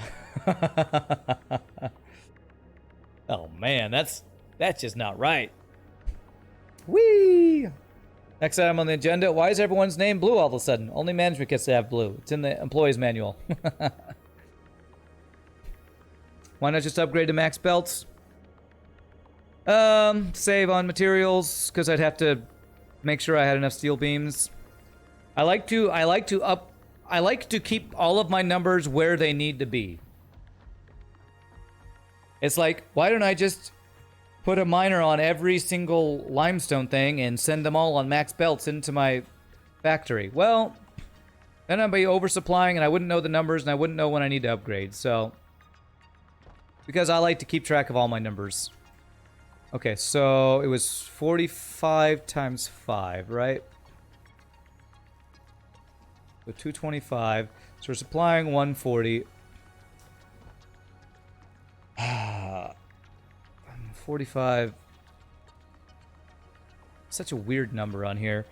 Oh man, that's just not right. Whee! Next item on the agenda. Why is everyone's name blue all of a sudden? Only management gets to have blue. It's in the employee's manual. Why not just upgrade to max belts? Save on materials, because I'd have to make sure I had enough steel beams. I like to keep all of my numbers where they need to be. It's like, why don't I just put a miner on every single limestone thing and send them all on max belts into my factory? Well, then I'd be oversupplying and I wouldn't know the numbers and I wouldn't know when I need to upgrade, so... Because I like to keep track of all my numbers. Okay, so it was 45 times 5, right? So 225. So we're supplying 140. 45. Such a weird number on here.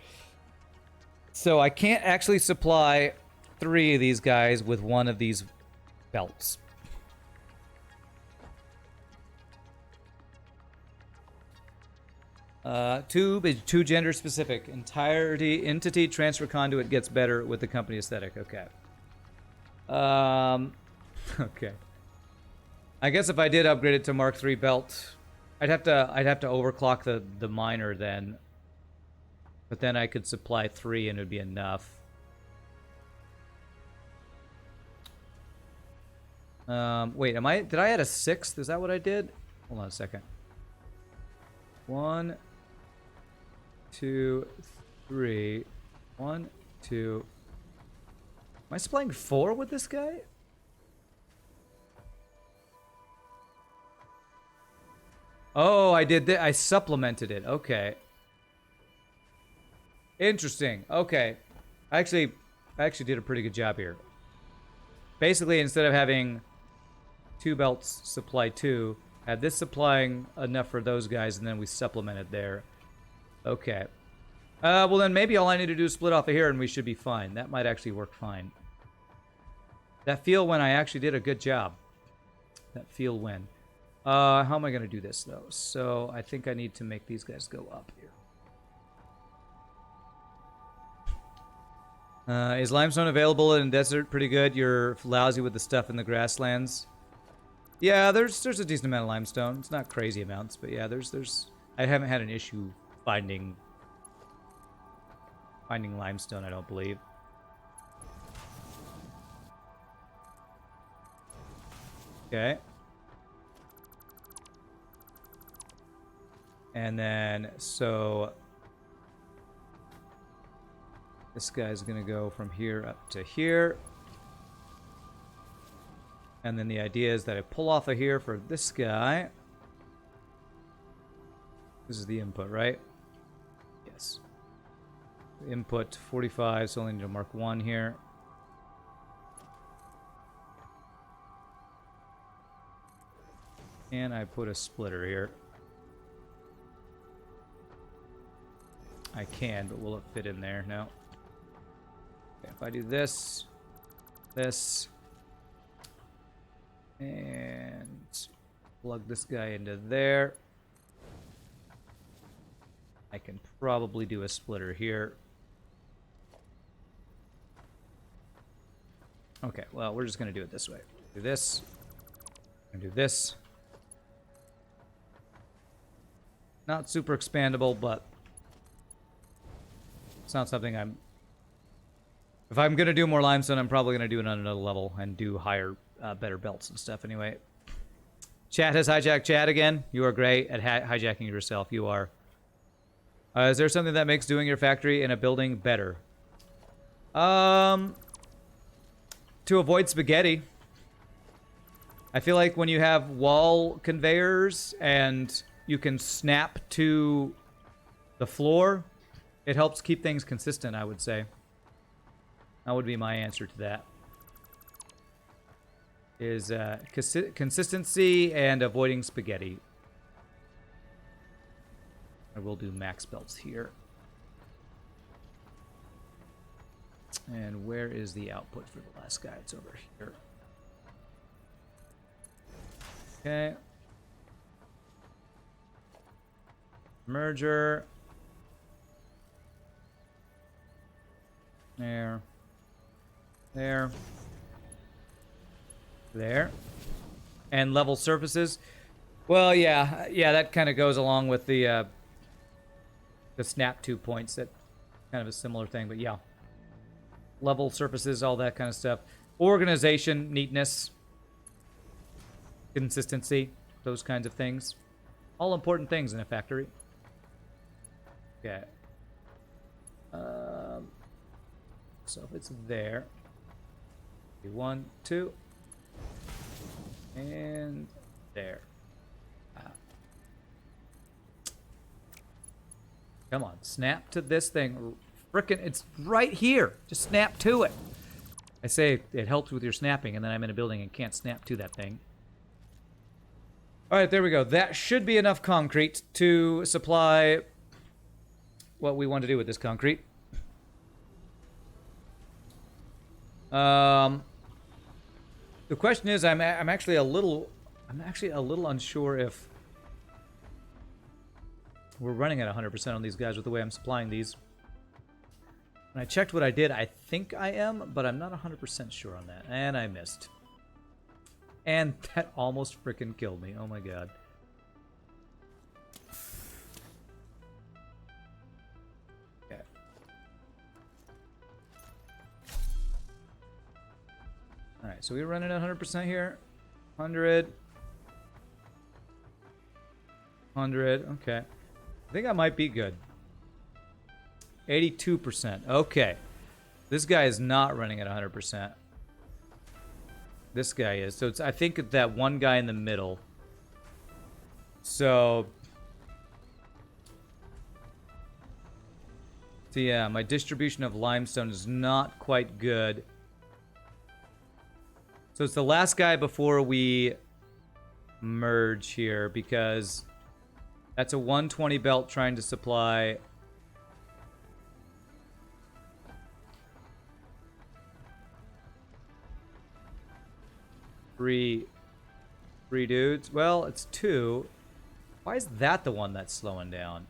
So I can't actually supply 3 of these guys with one of these belts. Tube is too gender specific. Entity transfer conduit gets better with the company aesthetic. Okay. Okay. I guess if I did upgrade it to Mark III belt, I'd have to overclock the miner then. But then I could supply 3 and it would be enough. Wait, did I add a 6th? Is that what I did? Hold on a second. 1, 2, 3. 1, 2. Am I supplying 4 with this guy? Oh, I did that. I supplemented it. Okay. Interesting. Okay. I actually did a pretty good job here. Basically, instead of having 2 belts supply 2, had this supplying enough for those guys, and then we supplemented there. Okay. Well, then maybe all I need to do is split off of here, and we should be fine. That might actually work fine. That feel when I actually did a good job. That feel when. How am I going to do this, though? So I think I need to make these guys go up here. Is limestone available in desert? Pretty good. You're lousy with the stuff in the grasslands. Yeah, there's a decent amount of limestone. It's not crazy amounts, but yeah, there's. I haven't had an issue finding limestone, I don't believe. Okay. And then, so this guy's gonna go from here up to here. And then the idea is that I pull off of here for this guy. This is the input, right? Yes. Input 45, so I only need to mark 1 here. And I put a splitter here. I can, but will it fit in there? No. Okay, if I do this, and plug this guy into there, I can probably do a splitter here. Okay, well, we're just going to do it this way. Do this, and do this. Not super expandable, but it's not something I'm If I'm going to do more limestone, I'm probably going to do it on another level and do higher, better belts and stuff anyway. Chat has hijacked Chad again. You are great at hijacking yourself. You are. Is there something that makes doing your factory in a building better? To avoid spaghetti. I feel like when you have wall conveyors and you can snap to the floor, it helps keep things consistent, I would say. That would be my answer to that. Is consistency and avoiding spaghetti. I will do max belts here. And where is the output for the last guy? It's over here. Okay. Merger. There. There. There. And level surfaces. Well, yeah, that kind of goes along with the snap 2 points. That kind of a similar thing, but yeah. Level surfaces, all that kind of stuff. Organization, neatness, consistency, those kinds of things. All important things in a factory. Okay. So if it's there, 1, 2, and there. Come on, snap to this thing. Frickin', it's right here. Just snap to it. I say it helps with your snapping, and then I'm in a building and can't snap to that thing. All right, there we go. That should be enough concrete to supply what we want to do with this concrete. The question is, I'm actually a little unsure if we're running at 100% on these guys with the way I'm supplying these. When I checked what I did, I think I am, but I'm not 100% sure on that. And I missed. And that almost frickin' killed me. Oh my god. Okay. Alright, so we're running at 100% here. 100. 100. Okay. I think I might be good. 82%. Okay. This guy is not running at 100%. This guy is. So it's, I think, that one guy in the middle. So yeah, my distribution of limestone is not quite good. So it's the last guy before we merge here, because that's a 120 belt trying to supply three dudes. Well, it's 2. Why is that the one that's slowing down?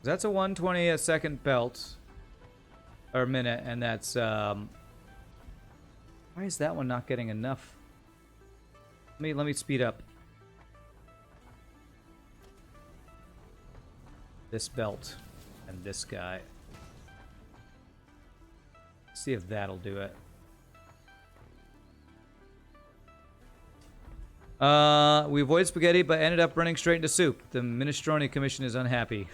That's a 120 a second belt. Or minute, and that's why is that one not getting enough? Let me speed up this belt and this guy. See if that'll do it. We avoided spaghetti, but ended up running straight into soup. The Minestrone Commission is unhappy.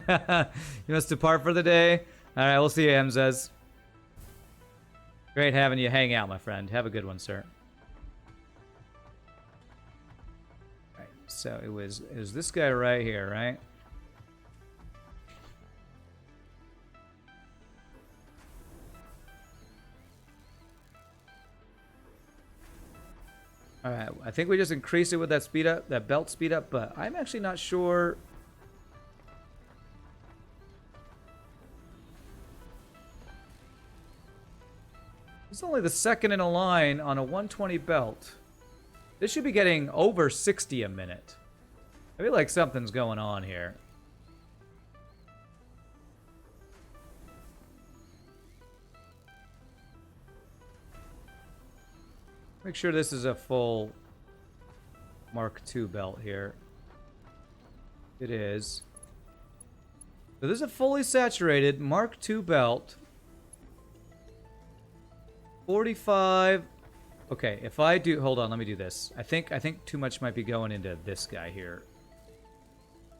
You must depart for the day. All right, we'll see you, Emzez. Great having you hang out, my friend. Have a good one, sir. All right, so it was this guy right here, right? All right, I think we just increased it with that speed up, that belt speed up, but I'm actually not sure. It's only the second in a line on a 120 belt. This should be getting over 60 a minute. I feel like something's going on here. Make sure this is a full Mark II belt here. It is. So this is a fully saturated Mark II belt. 45. Okay, if I do, hold on, let me do this. I think too much might be going into this guy here.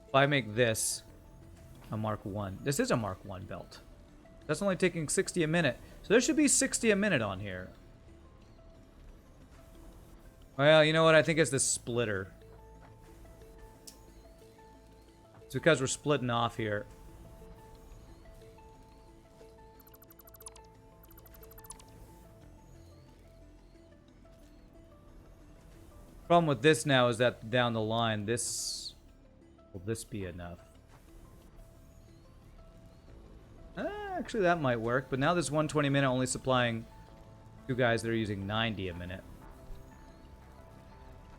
If I make this a Mark 1. This is a Mark 1 belt. That's only taking 60 a minute. So there should be 60 a minute on here. Well, you know what? I think it's the splitter. It's because we're splitting off here. Problem with this now is that down the line, this... Will this be enough? Actually, that might work. But now this 120 minute only supplying two guys that are using 90 a minute.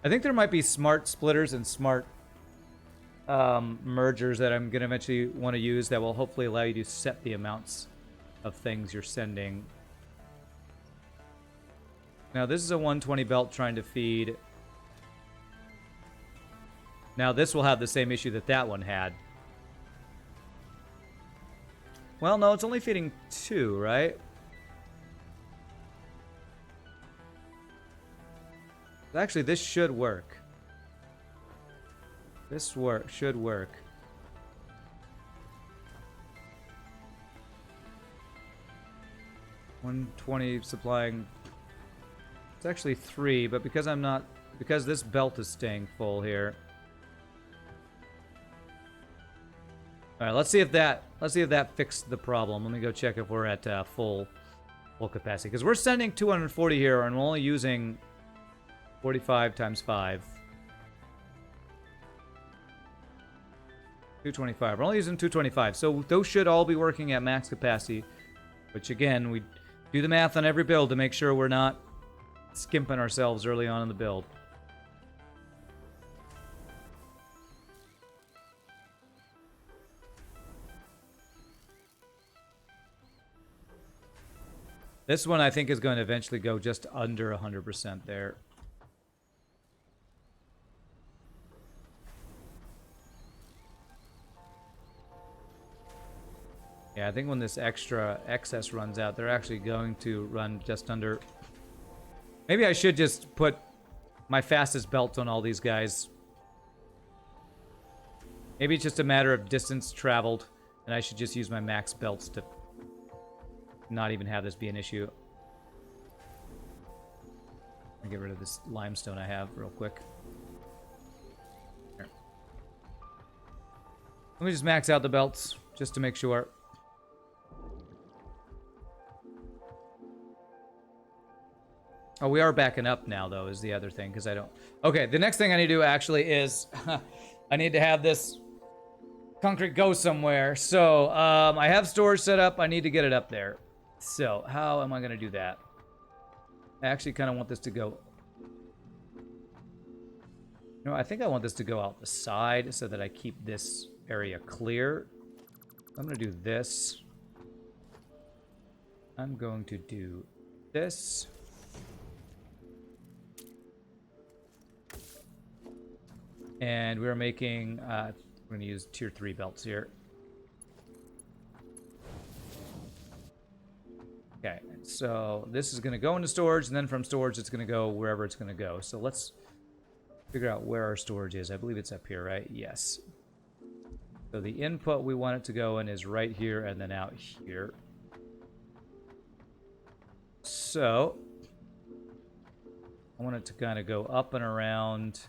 I think there might be smart splitters and smart mergers that I'm going to eventually want to use that will hopefully allow you to set the amounts of things you're sending. Now, this is a 120 belt trying to feed... Now, this will have the same issue that that one had. Well, no, it's only feeding 2, right? Actually, this should work. This should work. $120 supplying... It's actually 3, but because I'm not... Because this belt is staying full here... All right, let's see if that fixed the problem. Let me go check if we're at full capacity, because we're sending 240 here, and we're only using 45 times 5. 225. We're only using 225, so those should all be working at max capacity. Which again, we do the math on every build to make sure we're not skimping ourselves early on in the build. This one, I think, is going to eventually go just under 100% there. Yeah, I think when this extra excess runs out, they're actually going to run just under... Maybe I should just put my fastest belt on all these guys. Maybe it's just a matter of distance traveled, and I should just use my max belts to... not even have this be an issue. I'll get rid of this limestone I have real quick. Here. Let me just max out the belts just to make sure. Oh, we are backing up now, though, is the other thing, because I don't... Okay, the next thing I need to do, actually, is... I need to have this concrete go somewhere. So, I have storage set up. I need to get it up there. So, how am I going to do that? I actually kind of want this to go... No, I think I want this to go out the side so that I keep this area clear. I'm going to do this. I'm going to do this. And we're making... we're going to use tier 3 belts here. Okay, so this is going to go into storage, and then from storage it's going to go wherever it's going to go. So let's figure out where our storage is. I believe it's up here, right? Yes. So the input we want it to go in is right here and then out here. So I want it to kind of go up and around...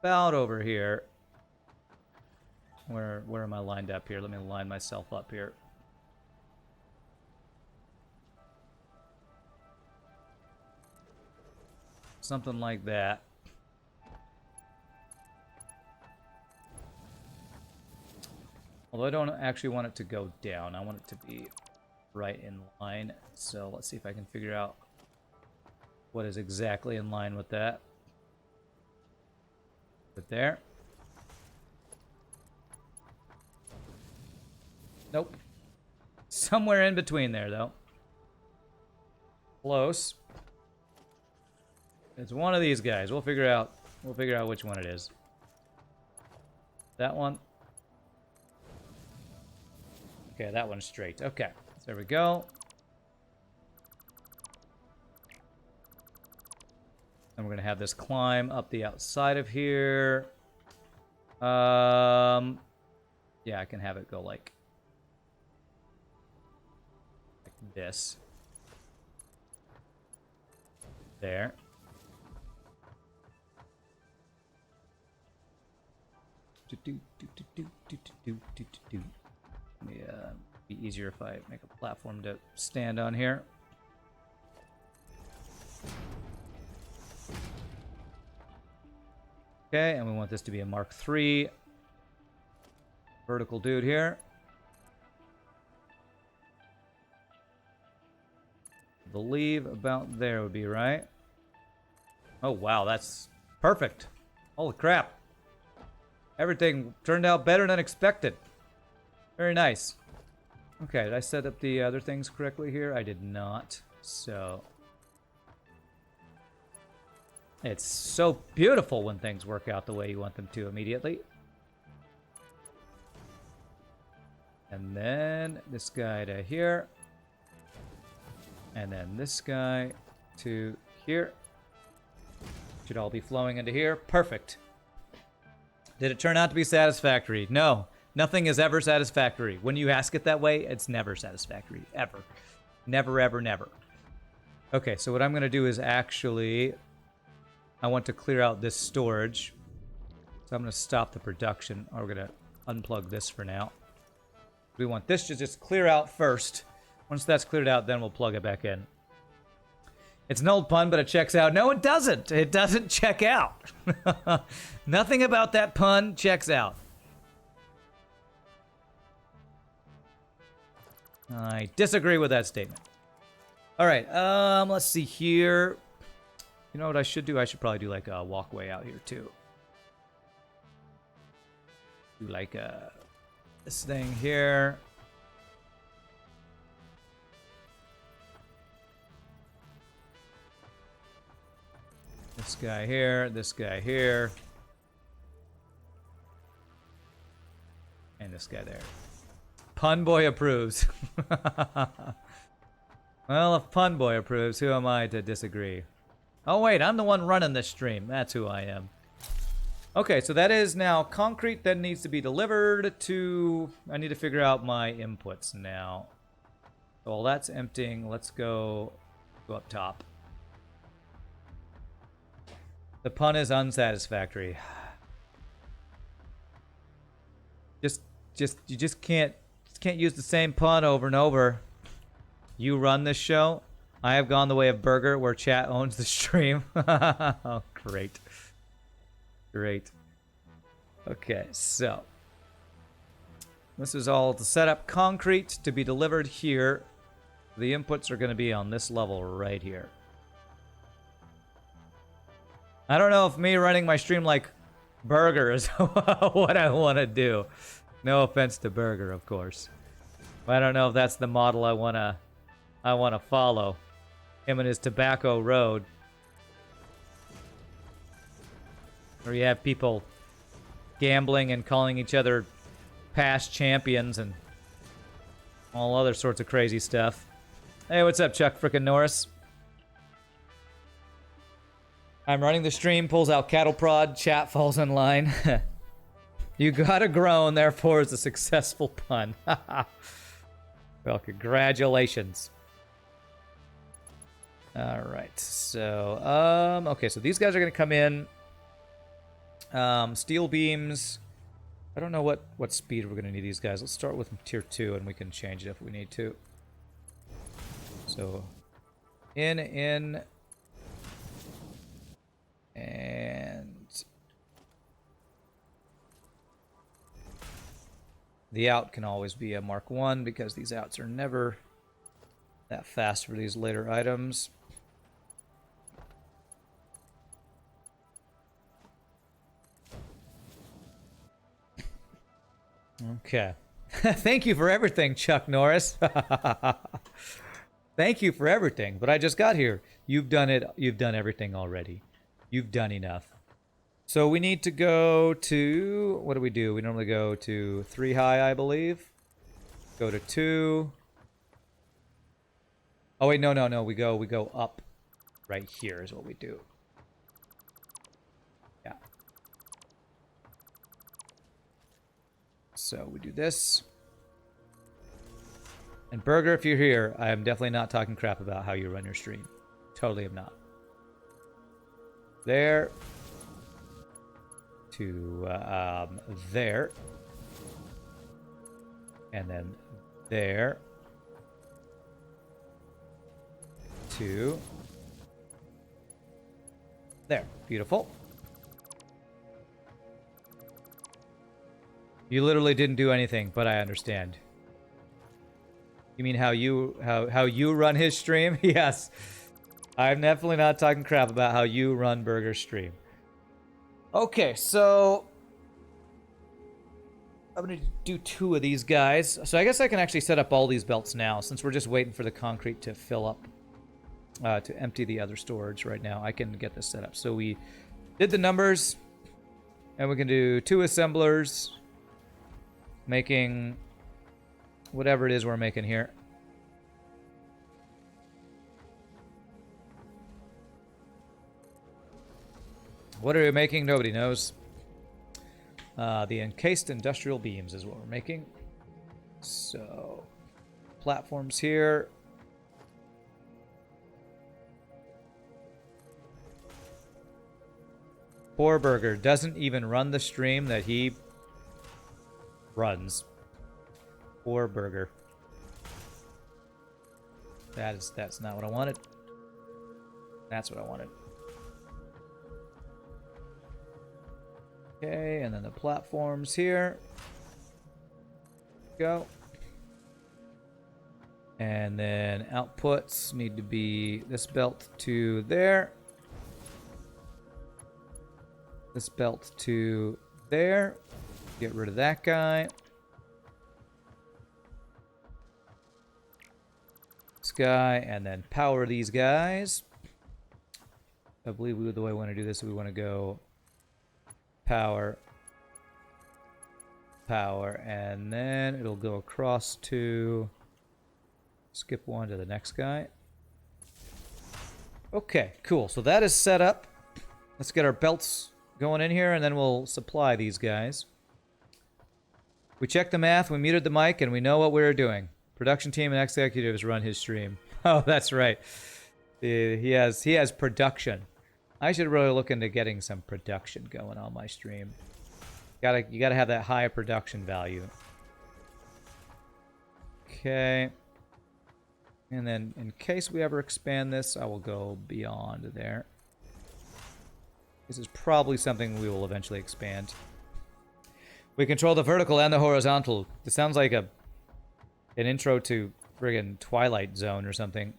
about over here. Where am I lined up here? Let me line myself up here. Something like that. Although I don't actually want it to go down. I want it to be right in line. So let's see if I can figure out what is exactly in line with that. Put there. Nope. Somewhere in between there, though. Close. It's one of these guys. We'll figure out which one it is. That one. Okay, that one's straight. Okay. So there we go. And we're gonna have this climb up the outside of here. Yeah, I can have it go like this. There. Yeah, be easier if I make a platform to stand on here. Okay, and we want this to be a Mark III vertical dude here. I believe about there would be right. Oh wow, that's perfect. Holy crap. Everything turned out better than expected. Very nice. Okay, did I set up the other things correctly here? I did not. So it's so beautiful when things work out the way you want them to immediately. And then this guy to here. And then this guy to here. Should all be flowing into here. Perfect. Did it turn out to be satisfactory? No. Nothing is ever satisfactory. When you ask it that way, it's never satisfactory. Ever. Never, ever, never. Okay, so what I'm going to do is actually... I want to clear out this storage. So I'm going to stop the production. Or we're going to unplug this for now. We want this to just clear out first. Once that's cleared out, then we'll plug it back in. It's an old pun, but it checks out. No, it doesn't. It doesn't check out. Nothing about that pun checks out. I disagree with that statement. All right, let's see here. You know what I should do? I should probably do like a walkway out here too. Do like this thing here. This guy here, this guy here. And this guy there. Pun Boy approves. Well, if Pun Boy approves, who am I to disagree? Oh wait, I'm the one running this stream. That's who I am. Okay, so that is now concrete that needs to be delivered to... I need to figure out my inputs now. So while that's emptying, let's go up top. The pun is unsatisfactory. You just can't use the same pun over and over. You run this show. I have gone the way of burger, where chat owns the stream. Oh, great. Great. Okay, so this is all to set up concrete to be delivered here. The inputs are going to be on this level right here. I don't know if me running my stream like Burger is what I want to do. No offense to Burger, of course. But I don't know if that's the model I want to follow. Him and his Tobacco Road. Where you have people gambling and calling each other past champions and all other sorts of crazy stuff. Hey, what's up, Chuck frickin' Norris? I'm running the stream, pulls out cattle prod, chat falls in line. You gotta groan, therefore it's a successful pun. Well, congratulations. Alright, so, okay, so these guys are gonna come in. Steel beams. I don't know what speed we're gonna need these guys. Let's start with tier 2 and we can change it if we need to. So, in, and the out can always be a Mark 1 because these outs are never that fast for these later items. Okay. Thank you for everything, Chuck Norris. Thank you for everything, but I just got here. You've done it. You've done everything already. You've done enough. So we need to go to, what do? We normally go to 3 high, I believe. Go to 2. Oh wait, no. We go up. Right here is what we do. Yeah. So we do this. And Burger, if you're here, I am definitely not talking crap about how you run your stream. Totally am not. There. To there. And then there. To there. Beautiful. You literally didn't do anything, but I understand. You mean how you run his stream? Yes. I'm definitely not talking crap about how you run Burger's stream. Okay, so I'm gonna do 2 of these guys. So I guess I can actually set up all these belts now, since we're just waiting for the concrete to fill up, to empty the other storage right now. I can get this set up. So we did the numbers, and we can do 2 assemblers, making whatever it is we're making here. What are we making? Nobody knows. The encased industrial beams is what we're making. So, platforms here. Poor Burger doesn't even run the stream that he runs. Poor Burger. That's not what I wanted. That's what I wanted. Okay, and then the platforms here. Go. And then outputs need to be this belt to there. This belt to there. Get rid of that guy. This guy, and then power these guys. I believe the way we want to do this, we want to go power, and then it'll go across to skip 1 to the next guy. Okay, cool. So that is set up. Let's get our belts going in here, and then we'll supply these guys. We checked the math, we muted the mic, and we know what we're doing. Production team and executives run his stream. Oh, that's right. He has production. I should really look into getting some production going on my stream. You gotta have that high production value. Okay. And then in case we ever expand this, I will go beyond there. This is probably something we will eventually expand. We control the vertical and the horizontal. This sounds like an intro to friggin' Twilight Zone or something.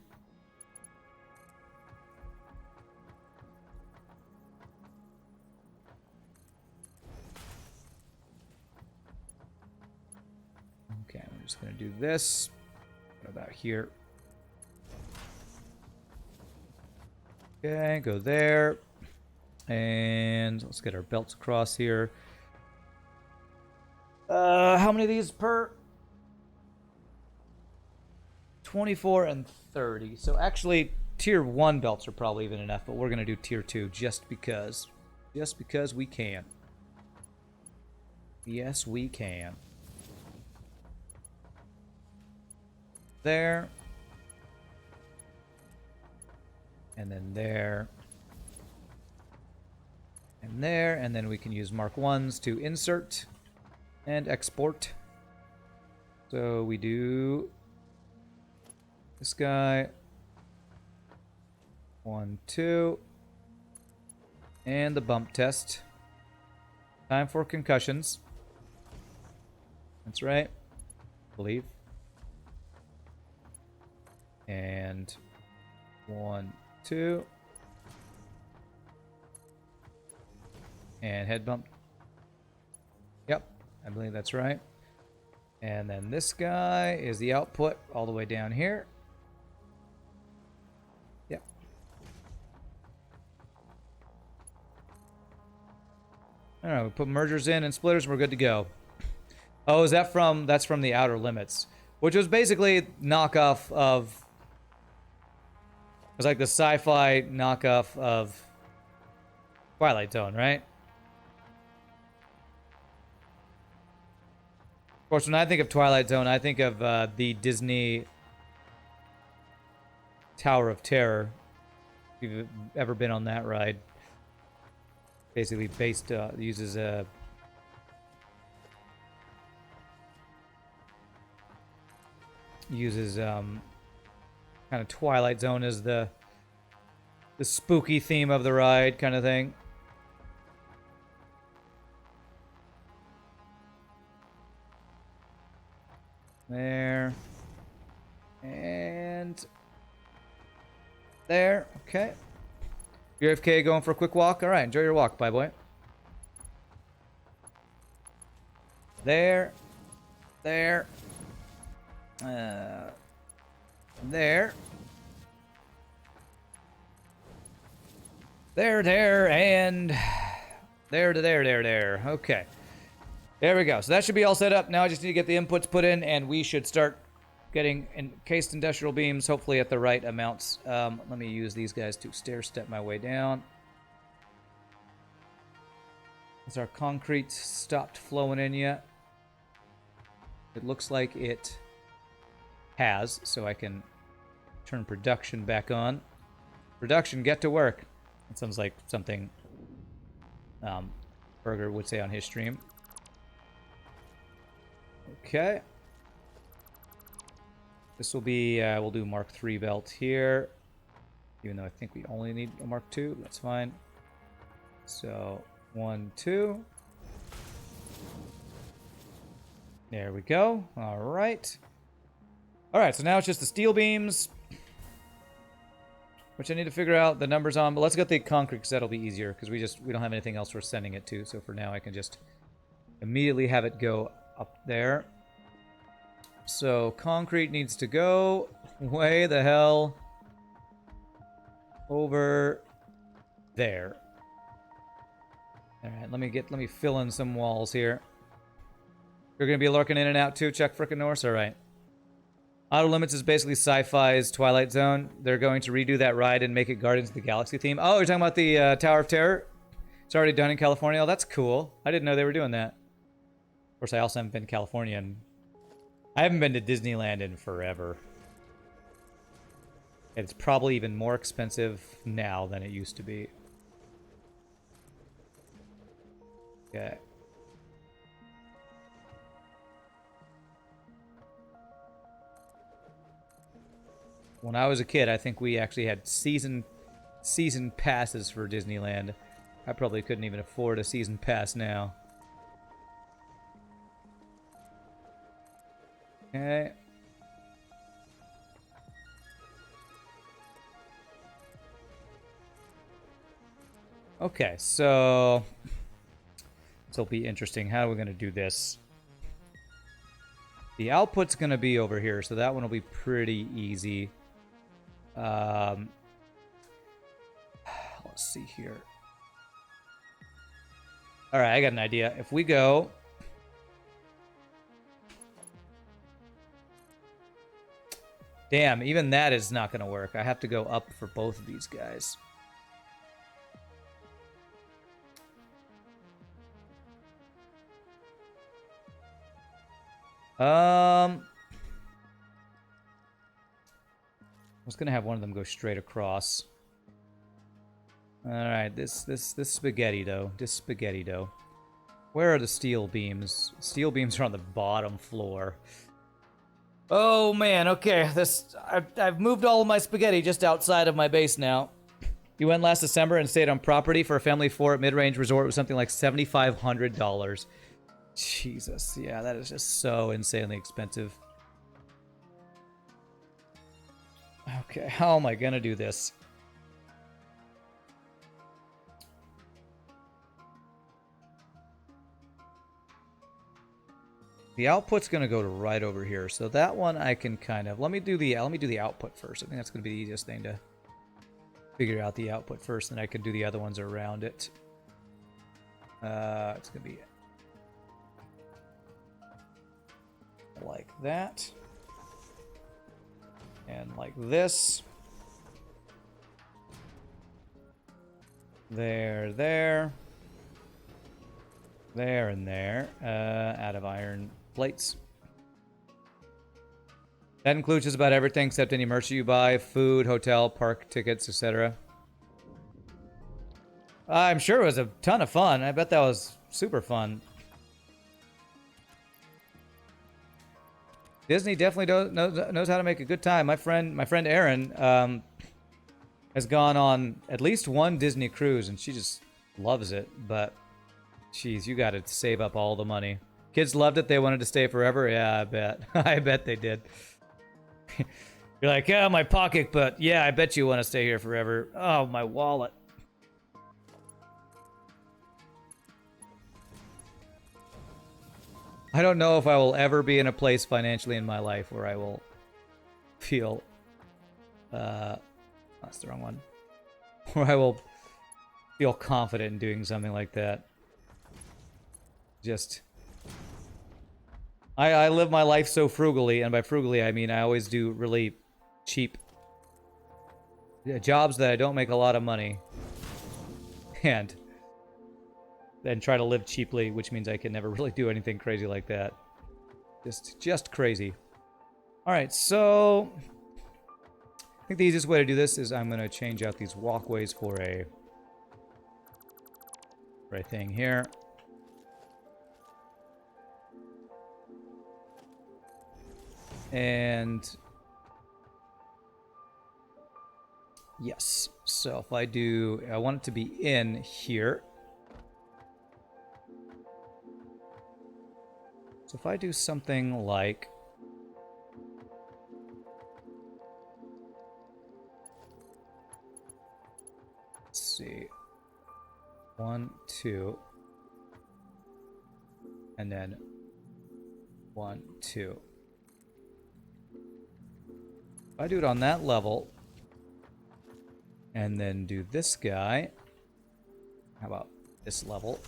Okay, I'm just gonna do this. What about here? Okay, go there. And let's get our belts across here. How many of these per? 24 and 30. So actually, tier 1 belts are probably even enough, but we're going to do tier 2 just because. Just because we can. Yes, we can. There. And then there. And there. And then we can use Mark 1s to insert and export. So we do this guy. 1, 2. And the bump test. Time for concussions. That's right. I believe. And 1, 2. And head bump. Yep, I believe that's right. And then this guy is the output all the way down here. I don't know. We put mergers in and splitters, and we're good to go. Oh, is that from? That's from the Outer Limits, which was basically knockoff of. It was like the sci-fi knockoff of Twilight Zone, right? Of course, when I think of Twilight Zone, I think of the Disney Tower of Terror. If you've ever been on that ride, basically based uses a kind of Twilight Zone as the spooky theme of the ride, kind of thing. There. And there. Okay. You're AFK going for a quick walk? Alright, enjoy your walk, bye boy. There. There. There. There, and there. Okay. There we go. So that should be all set up. Now I just need to get the inputs put in, and we should start getting encased industrial beams, hopefully at the right amounts. Let me use these guys to stair-step my way down. Has our concrete stopped flowing in yet? It looks like it has, so I can turn production back on. Production, get to work. That sounds like something Burger would say on his stream. Okay. This will be, we'll do Mark III belt here. Even though I think we only need a Mark II, that's fine. So, 1, 2. There we go. All right. All right, so now it's just the steel beams, which I need to figure out the numbers on. But let's get the concrete, because that'll be easier, because we don't have anything else we're sending it to. So for now, I can just immediately have it go up there. So concrete needs to go way the hell over there. All right, let me fill in some walls here. You're gonna be lurking in and out too, Chuck frickin' Norse. All right. Outer Limits is basically sci-fi's Twilight Zone. They're going to redo that ride and make it Guardians of the Galaxy theme. Oh, you're talking about the Tower of Terror? It's already done in California. Oh, that's cool. I didn't know they were doing that. Of course, I also haven't been to California, and I haven't been to Disneyland in forever. It's probably even more expensive now than it used to be. Okay. When I was a kid, I think we actually had season passes for Disneyland. I probably couldn't even afford a season pass now. Okay. Okay, so this will be interesting. How are we going to do this? The output's going to be over here, so that one will be pretty easy. Let's see here. All right, I got an idea. If we go... Damn, even that is not going to work. I have to go up for both of these guys. I was gonna have one of them go straight across. All right, this spaghetti dough. Where are the steel beams? Steel beams are on the bottom floor. Oh man, okay. I've moved all of my spaghetti just outside of my base now. You went last December and stayed on property for a family of 4 at Mid-Range Resort with something like $7,500. Jesus, yeah, that is just so insanely expensive. Okay, how am I gonna do this? The output's gonna go to right over here, so that one I can kind of let me do the output first. I think that's gonna be the easiest thing to figure out the output first, and I can do the other ones around it. It's gonna be like that. And like this. There, there. There and there. Out of iron plates. That includes just about everything except any merch you buy, food, hotel, park tickets, etc. I'm sure it was a ton of fun. I bet that was super fun. Disney definitely knows how to make a good time. My friend Erin has gone on at least one Disney cruise, and she just loves it. But, geez, you got to save up all the money. Kids loved it. They wanted to stay forever. Yeah, I bet. I bet they did. You're like, yeah, my pocket, but yeah, I bet you want to stay here forever. Oh, my wallet. I don't know if I will ever be in a place financially in my life where I will feel, that's the wrong one, where I will feel confident in doing something like that. Just, I live my life so frugally, and by frugally I mean I always do really cheap jobs that I don't make a lot of money, and then try to live cheaply, which means I can never really do anything crazy like that. Just crazy. All right, so I think the easiest way to do this is I'm gonna change out these walkways for a thing here. And yes, so if I do, I want it to be in here. So if I do something like, let's see, 1, 2, and then 1, 2. If I do it on that level, and then do this guy, how about this level?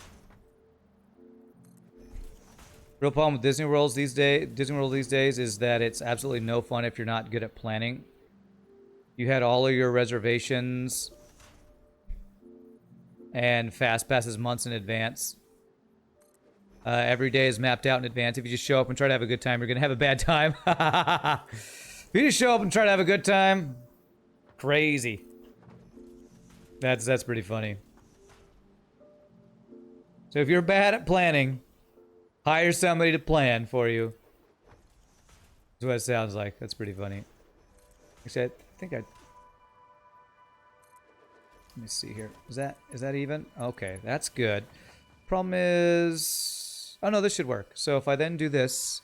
Real problem with Disney World these days is that it's absolutely no fun if you're not good at planning. You had all of your reservations and fast passes months in advance. Every day is mapped out in advance. If you just show up and try to have a good time, you're gonna have a bad time. If you just show up and try to have a good time, crazy. That's pretty funny. So if you're bad at planning, hire somebody to plan for you. That's what it sounds like. That's pretty funny. Actually, I think let me see here. Is that even? Okay, that's good. Problem is, oh no, this should work. So if I then do this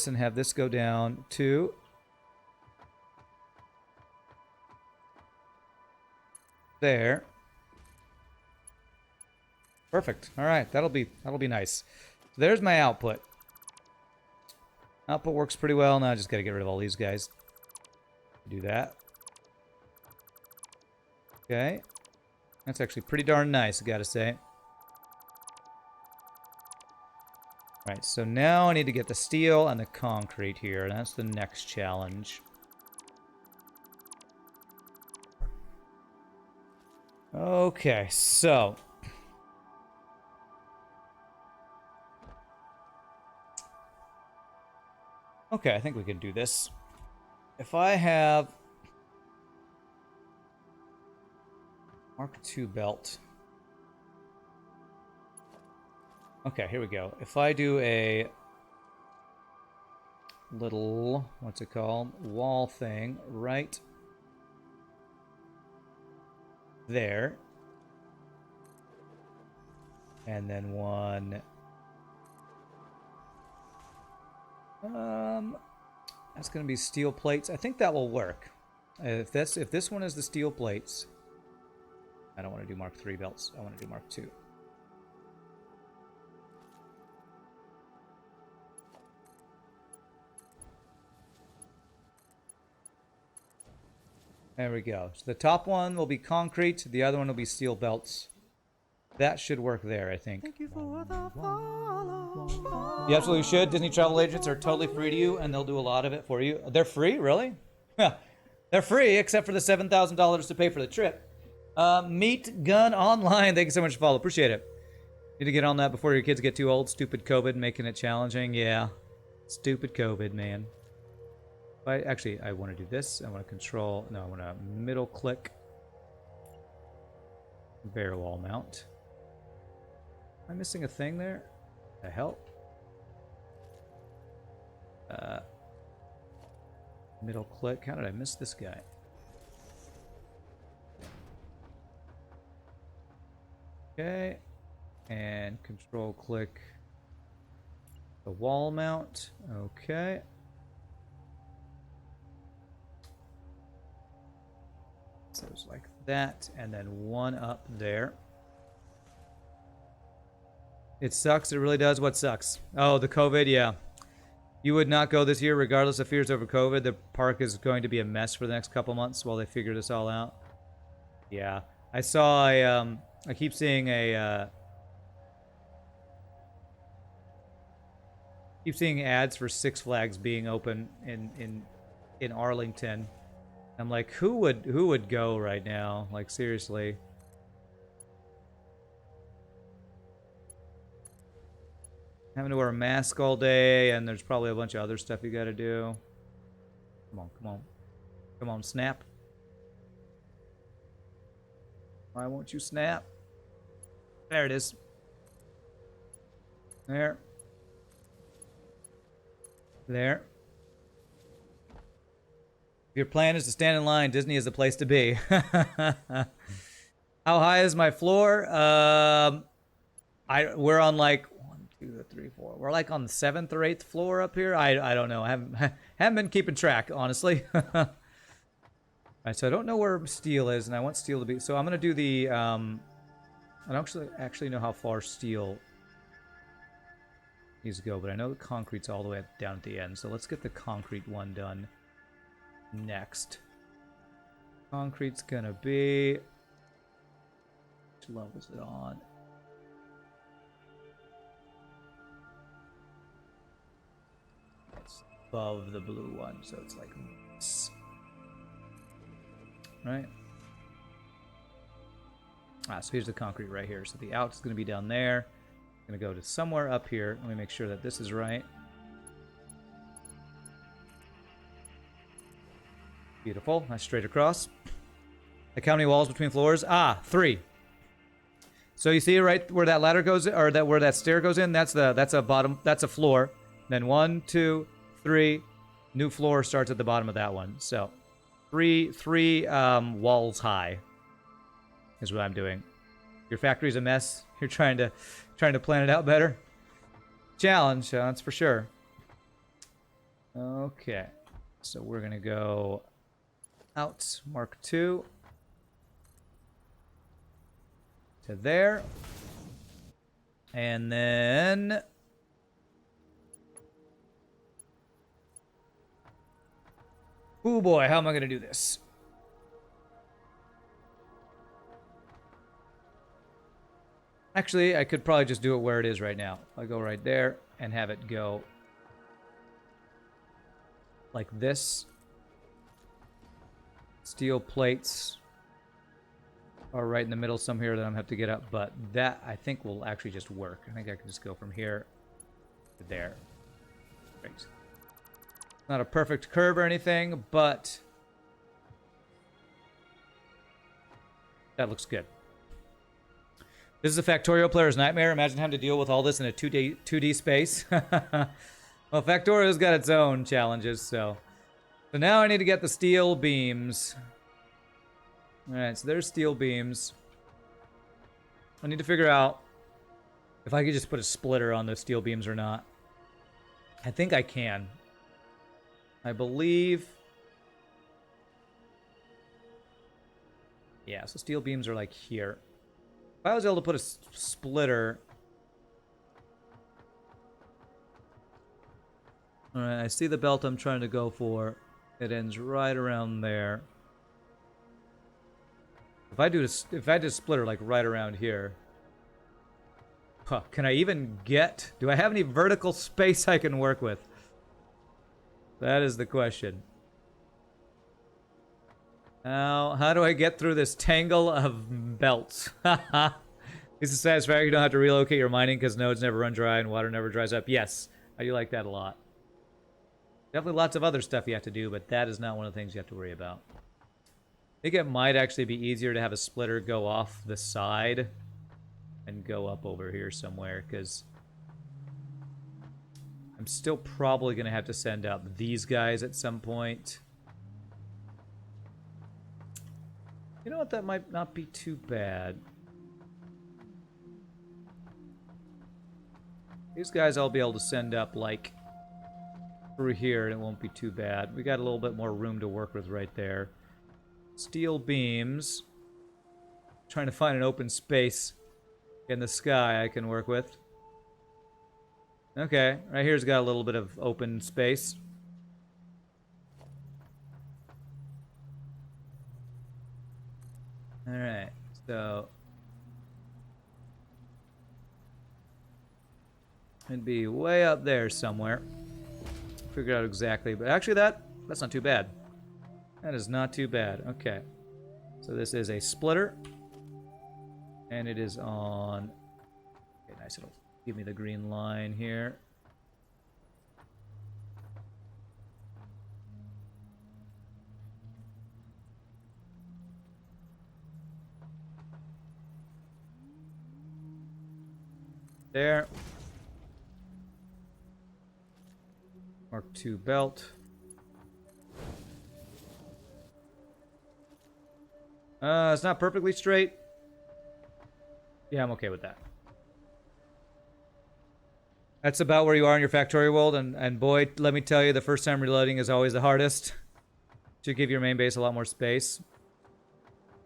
and have this go down to there. Perfect. All right, that'll be nice. So there's my output. Output works pretty well. Now I just got to get rid of all these guys. Do that. Okay. That's actually pretty darn nice, I gotta say. Right, so now I need to get the steel and the concrete here. That's the next challenge. Okay, so okay, I think we can do this. If I have Mark II belt. Okay, here we go. If I do a little, what's it called? Wall thing right there. And then one that's gonna be steel plates. I think that will work. If this one is the steel plates, I don't want to do Mark III belts. I want to do Mark II. There we go. So the top one will be concrete. The other one will be steel belts. That should work there, I think. Thank you for the follow. You absolutely should. Disney travel agents are totally free to you, and they'll do a lot of it for you. They're free, really? Yeah, they're free, except for the $7,000 to pay for the trip. Meet Gun Online. Thank you so much for follow. Appreciate it. Need to get on that before your kids get too old. Stupid COVID making it challenging. Yeah, stupid COVID, man. Actually, I want to do this. I want to control. No, I want to middle click. Bare wall mount. Am I missing a thing there? The hell? Middle click. How did I miss this guy? Okay. And control click the wall mount. Okay. So it's like that, and then one up there. It sucks. It really does. What sucks? Oh, the COVID. Yeah. You would not go this year, regardless of fears over COVID. The park is going to be a mess for the next couple months while they figure this all out. Yeah. I saw a, I keep seeing a, keep seeing ads for Six Flags being open in Arlington. I'm like, who would go right now? Like, seriously. Having to wear a mask all day, and there's probably a bunch of other stuff you gotta do. Come on, come on. Come on, snap. Why won't you snap? There it is. There. There. If your plan is to stand in line, Disney is the place to be. How high is my floor? We're on like 1, 2, 3, 4. We're like on the 7th or 8th floor up here. I don't know. I haven't been keeping track, honestly. Alright, so I don't know where steel is, and I want steel to be. So I'm gonna do the I don't actually know how far steel needs to go, but I know the concrete's all the way down at the end. So let's get the concrete one done next. Concrete's gonna be, which level is it on? It's above the blue one, so it's like this. Right? So here's the concrete right here. So the out is going to be down there. I'm going to go to somewhere up here. Let me make sure that this is right. Beautiful. That's straight across. Like how many walls between floors? 3. So you see right where that ladder goes, or that where that stair goes in. That's a bottom. That's a floor. Then 1, 2, 3. New floor starts at the bottom of that one. So three walls high is what I'm doing. Your factory's a mess. You're trying to plan it out better. Challenge, that's for sure. Okay, so we're gonna go out Mark II to there, and then oh boy, how am I gonna do this? Actually, I could probably just do it where it is right now. I'll go right there and have it go like this. Steel plates are right in the middle some here that I'm gonna have to get up, but that I think will actually just work. I think I can just go from here to there. Great. Not a perfect curve or anything, but that looks good. This is a Factorio player's nightmare. Imagine having to deal with all this in a 2D space. Well, Factorio's got its own challenges, so now I need to get the steel beams. Alright, so there's steel beams. I need to figure out if I could just put a splitter on those steel beams or not. I think I can. I believe. Yeah, so steel beams are like here. If I was able to put a splitter. Alright, I see the belt I'm trying to go for. It ends right around there. If I did a splitter like right around here, Huh, can I even get... Do I have any vertical space I can work with? That is the question. Now, how do I get through this tangle of belts? This is satisfactory. You don't have to relocate your mining because nodes never run dry and water never dries up. Yes, I do like that a lot. Definitely lots of other stuff you have to do, but that is not one of the things you have to worry about. I think it might actually be easier to have a splitter go off the side and go up over here somewhere, because I'm still probably going to have to send up these guys at some point. You know what? That might not be too bad. These guys I'll be able to send up, like, through here, and it won't be too bad. We got a little bit more room to work with right there. Steel beams. Trying to find an open space in the sky I can work with. Okay, right here's got a little bit of open space. Alright, so... it'd be way up there somewhere. Figure out exactly, but actually that's not too bad. That is not too bad. Okay. So this is a splitter. And it is on... Okay, nice. It'll give me the green line here. There. Mark II belt. It's not perfectly straight. Yeah, I'm okay with that. That's about where you are in your factory world, and boy, let me tell you, the first time reloading is always the hardest. To give your main base a lot more space.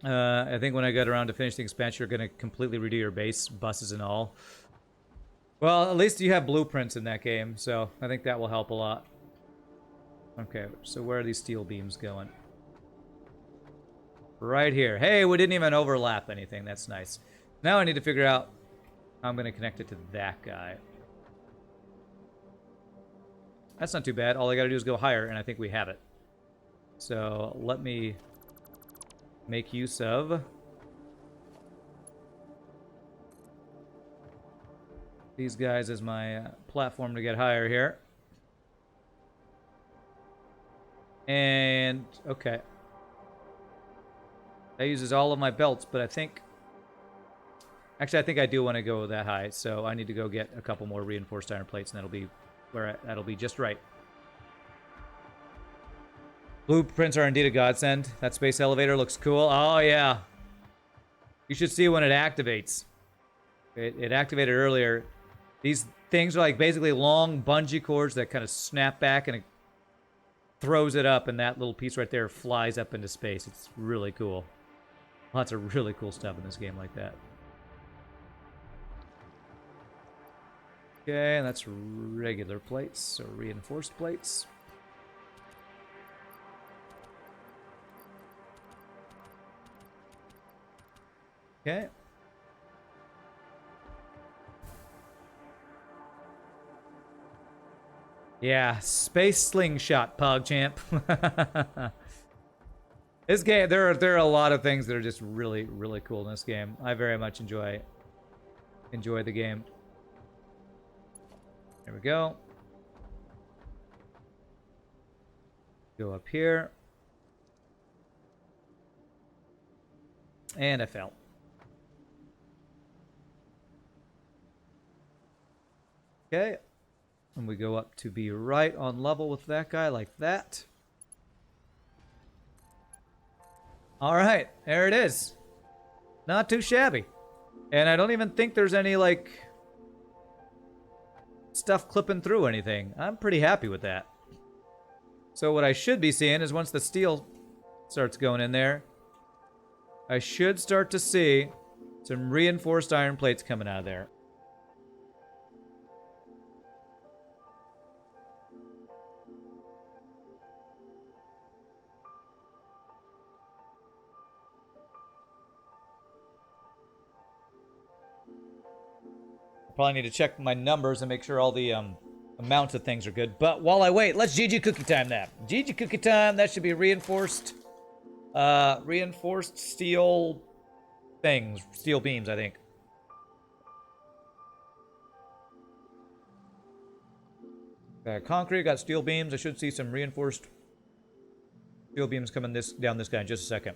I think when I get around to finish the expansion, you're going to completely redo your base, buses and all. Well, at least you have blueprints in that game, so I think that will help a lot. Okay, so where are these steel beams going? Right here. Hey, we didn't even overlap anything. That's nice. Now I need to figure out how I'm going to connect it to that guy. That's not too bad. All I got to do is go higher, and I think we have it. So let me make use of these guys as my platform to get higher here. And, okay. That uses all of my belts, but I think... Actually, I think I do want to go that high, so I need to go get a couple more reinforced iron plates, and that'll be that'll be just right. Blueprints are indeed a godsend. That space elevator looks cool. Oh, yeah. You should see when it activates. It activated earlier. These things are like basically long bungee cords that kind of snap back, and it throws it up, and that little piece right there flies up into space. It's really cool. Lots of really cool stuff in this game like that. Okay, and that's regular plates, so reinforced plates. Okay. Yeah, space slingshot, PogChamp. This game, there are a lot of things that are just really, really cool in this game. I very much enjoy the game. There we go. Go up here. And I fell. Okay. And we go up to be right on level with that guy like that. Alright, there it is. Not too shabby. And I don't even think there's any, like, stuff clipping through anything. I'm pretty happy with that. So what I should be seeing is once the steel starts going in there, I should start to see some reinforced iron plates coming out of there. Probably need to check my numbers and make sure all the amounts of things are good. But while I wait, let's GG cookie time that. GG cookie time. That should be reinforced. Reinforced steel things. Steel beams, I think. Got concrete, got steel beams. I should see some reinforced steel beams coming down this guy in just a second.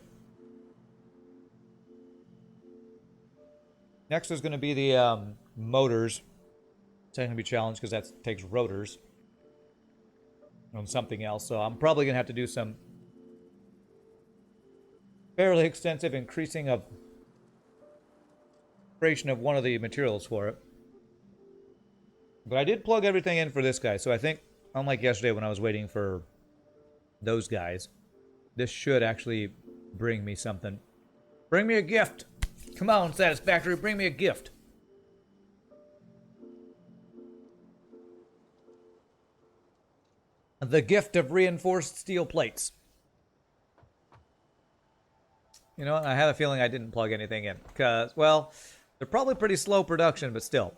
Next is going to be the motors. It's going to be challenged because that takes rotors on something else. So I'm probably going to have to do some fairly extensive increasing of creation of one of the materials for it. But I did plug everything in for this guy, so I think, unlike yesterday when I was waiting for those guys, this should actually bring me something. Bring me a gift! Come on, Satisfactory, bring me a gift! The gift of reinforced steel plates. You know what? I have a feeling I didn't plug anything in. Because, well, they're probably pretty slow production, but still.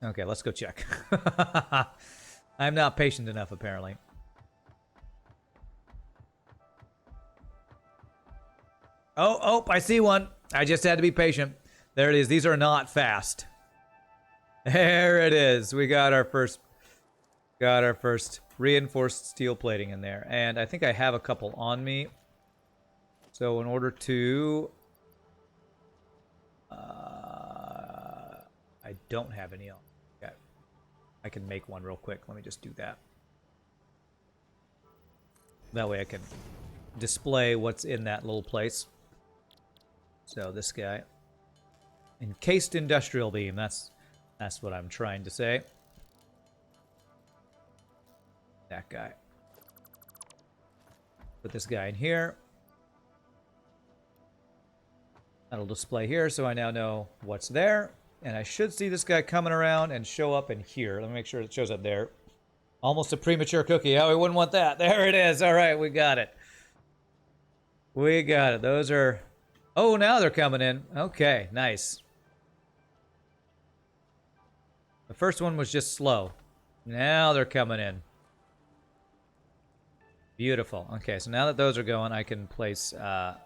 Okay, let's go check. I'm not patient enough, apparently. Oh, I see one. I just had to be patient. There it is. These are not fast. There it is. We got our first reinforced steel plating in there. And I think I have a couple on me. So in order to... I don't have any on. Okay. I can make one real quick. Let me just do that. That way I can display what's in that little place. So this guy. Encased industrial beam. That's what I'm trying to say. That guy. Put this guy in here. That'll display here, so I now know what's there. And I should see this guy coming around and show up in here. Let me make sure it shows up there. Almost a premature cookie. Oh, we wouldn't want that. There it is. All right, we got it. We got it. Those are... Oh, now they're coming in. Okay, nice. The first one was just slow. Now they're coming in. Beautiful. Okay, so now that those are going, I can place the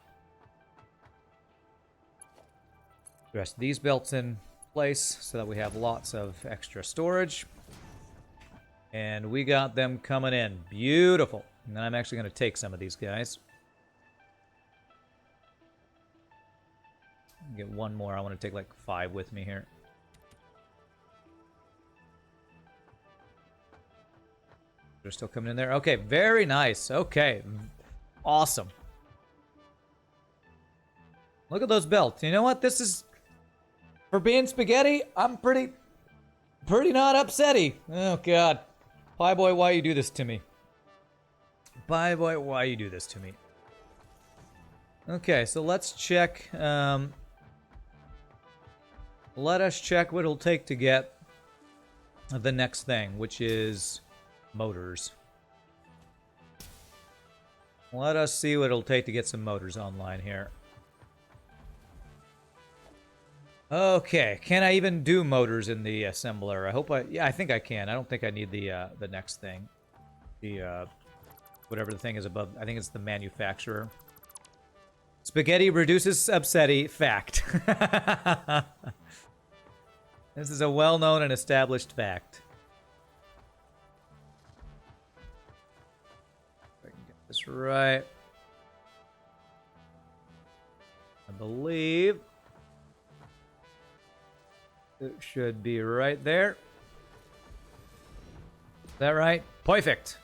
rest of these belts in place so that we have lots of extra storage. And we got them coming in. Beautiful. And then I'm actually going to take some of these guys. Get one more. I want to take like 5 with me here. They're still coming in there. Okay, very nice. Okay, awesome. Look at those belts. You know what? This is, for being spaghetti, I'm pretty not upsetty. Oh, God. Pie boy, why you do this to me? Pie boy, why you do this to me? Okay, so let's check. Let us check what it'll take to get the next thing, which is motors. Let us see what it'll take to get some motors online here. Okay, can I even do motors in the assembler? I hope yeah, I think I can. I don't think I need the next thing. The, whatever the thing is above. I think it's the manufacturer. Spaghetti reduces upsetty. Fact. This is a well-known and established fact. If I can get this right. I believe it should be right there. Is that right? Perfect.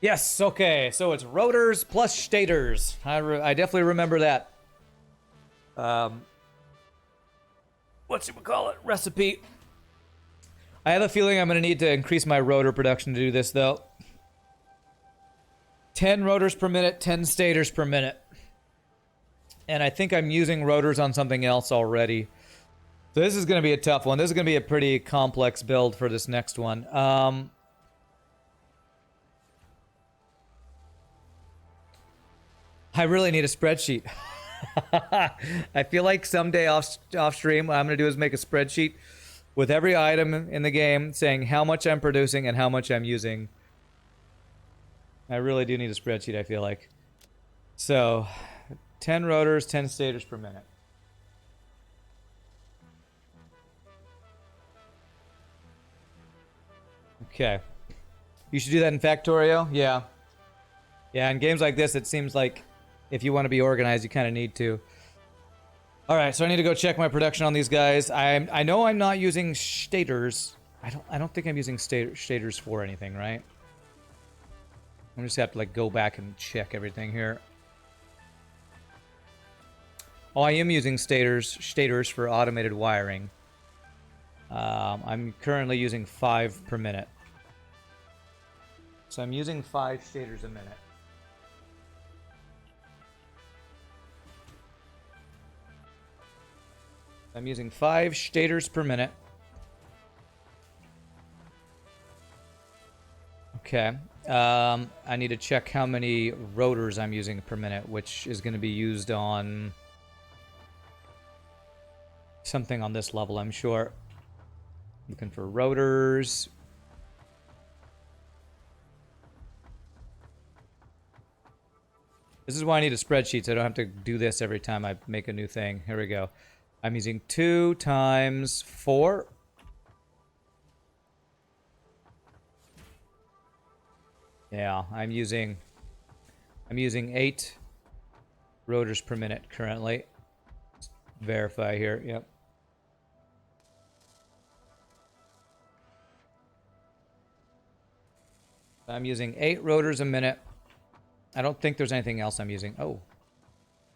Yes, okay. So it's rotors plus stators. I definitely remember that. Whatchamacallit? Recipe. I have a feeling I'm going to need to increase my rotor production to do this, though. 10 rotors per minute, 10 stators per minute. And I think I'm using rotors on something else already. So this is going to be a tough one. This is going to be a pretty complex build for this next one. I really need a spreadsheet. I feel like someday off stream, what I'm gonna do is make a spreadsheet with every item in the game saying how much I'm producing and how much I'm using. I really do need a spreadsheet, I feel like. So, 10 rotors, 10 stators per minute. Okay. You should do that in Factorio? Yeah. Yeah, in games like this, it seems like if you want to be organized, you kind of need to. All right, so I need to go check my production on these guys. I know I'm not using stators. I don't think I'm using stators for anything, right? I'm just have to like go back and check everything here. Oh, I am using stators for automated wiring. I'm currently using 5 per minute. So I'm using 5 stators a minute. I'm using 5 stators per minute. Okay. I need to check how many rotors I'm using per minute, which is going to be used on something on this level, I'm sure. Looking for rotors. This is why I need a spreadsheet, so I don't have to do this every time I make a new thing. Here we go. I'm using 2 times 4. Yeah, I'm using 8 rotors per minute currently. Let's verify here. Yep. I'm using 8 rotors a minute. I don't think there's anything else I'm using. Oh.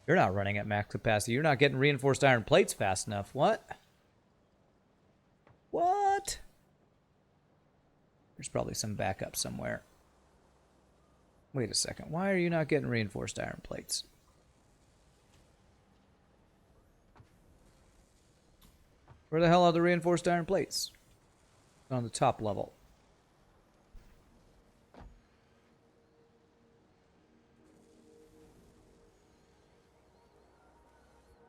You're not running at max capacity. You're not getting reinforced iron plates fast enough. What? What? There's probably some backup somewhere. Wait a second. Why are you not getting reinforced iron plates? Where the hell are the reinforced iron plates? On the top level.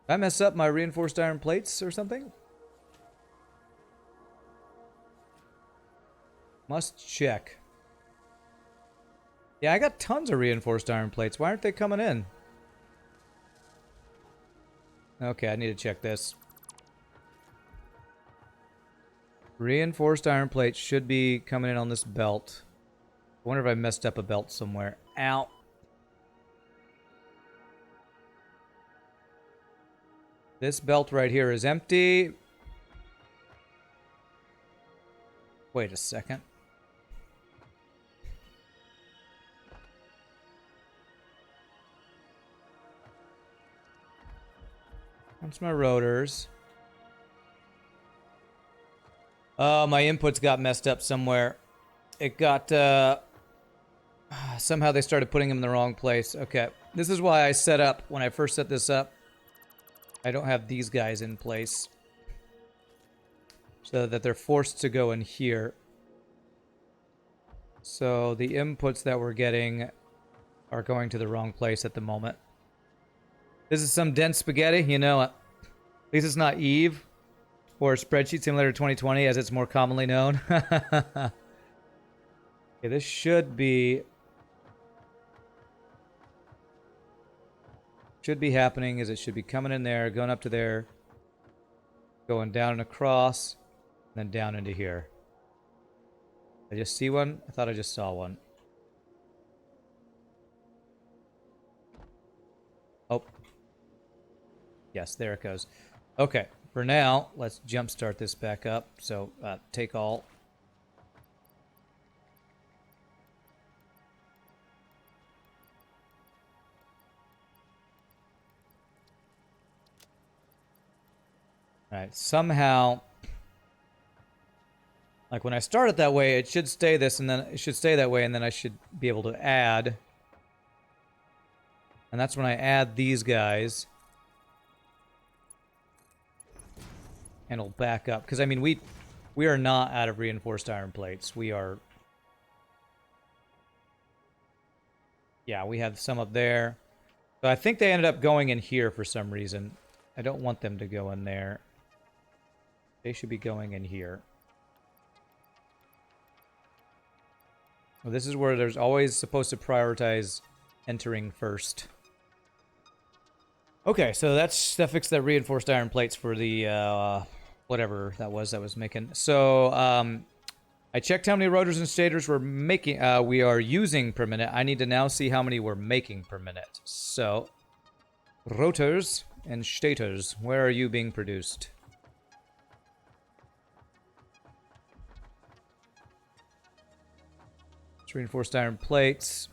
Did I mess up my reinforced iron plates or something? Must check. Yeah, I got tons of reinforced iron plates. Why aren't they coming in? Okay, I need to check this. Reinforced iron plates should be coming in on this belt. I wonder if I messed up a belt somewhere. Ow. This belt right here is empty. Wait a second. That's my rotors. Oh, my inputs got messed up somewhere. It got, somehow they started putting them in the wrong place. Okay. This is why I set up, when I first set this up, I don't have these guys in place. So that they're forced to go in here. So the inputs that we're getting are going to the wrong place at the moment. This is some dense spaghetti, you know. At least it's not Eve or Spreadsheet Simulator 2020 as it's more commonly known. Okay, this should be happening is it should be coming in there, going up to there, going down and across, and then down into here. I just see one? I thought I just saw one. Oh. Yes, there it goes. Okay, for now, let's jumpstart this back up. So, take all. Alright, somehow, like when I start it that way, it should stay this, and then it should stay that way, and then I should be able to add. And that's when I add these guys. And it'll back up. Because, I mean, we are not out of reinforced iron plates. We are... Yeah, we have some up there. So I think they ended up going in here for some reason. I don't want them to go in there. They should be going in here. Well, this is where there's always supposed to prioritize entering first. Okay, so that fixed that reinforced iron plates for the whatever that was making. So I checked how many rotors and stators we are using per minute. I need to now see how many we're making per minute. So rotors and stators, where are you being produced? It's reinforced iron plates.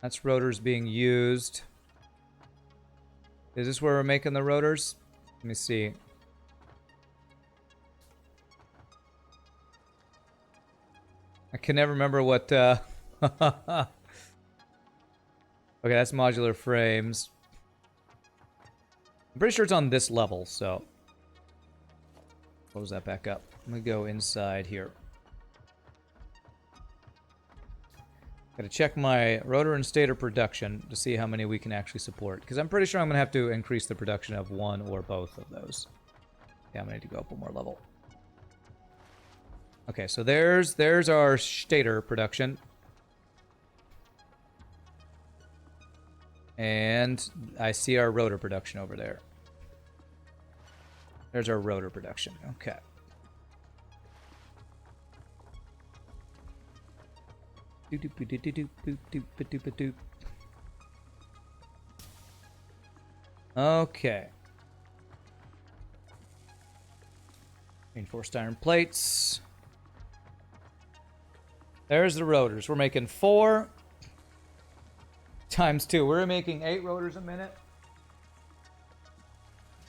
That's rotors being used. Is this where we're making the rotors? Let me see. I can never remember what... Okay, that's modular frames. I'm pretty sure it's on this level, so... Close that back up. I'm gonna go inside here. Gotta check my rotor and stator production to see how many we can actually support. Because I'm pretty sure I'm gonna have to increase the production of one or both of those. Yeah, I'm gonna need to go up one more level. Okay, so there's our stator production. And I see our rotor production over there. There's our rotor production. Okay. Okay. Reinforced iron plates. There's the rotors. We're making 4 times 2. We're making 8 rotors a minute.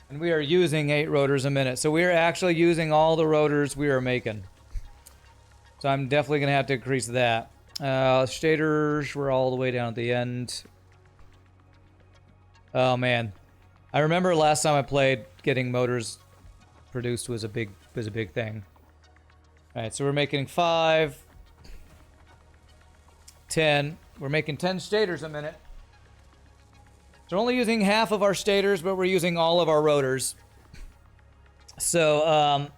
And we are using 8 rotors a minute. So we are actually using all the rotors we are making. So I'm definitely going to have to increase that. Stators, we're all the way down at the end. Oh, man. I remember last time I played, getting motors produced was a big thing. Alright, so we're making 5... 10. We're making 10 stators a minute. So we're only using half of our stators, but we're using all of our rotors. So, oh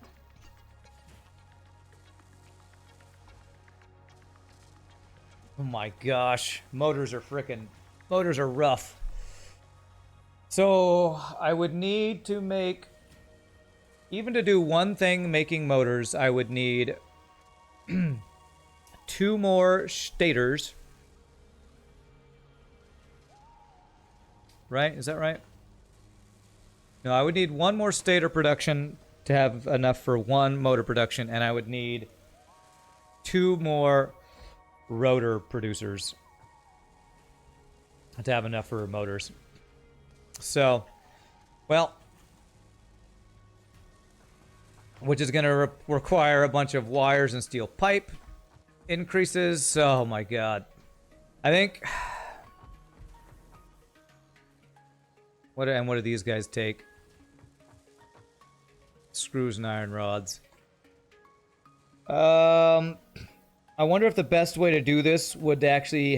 my gosh. Motors are rough. So, I would need to make... Even to do one thing making motors, I would need... 2 more stators. Right? Is that right? No, I would need 1 more stator production to have enough for 1 motor production, and I would need 2 more rotor producers to have enough for motors. So, well, which is going to require a bunch of wires and steel pipe increases. Oh my god. I think... What do these guys take? Screws and iron rods. I wonder if the best way to do this would actually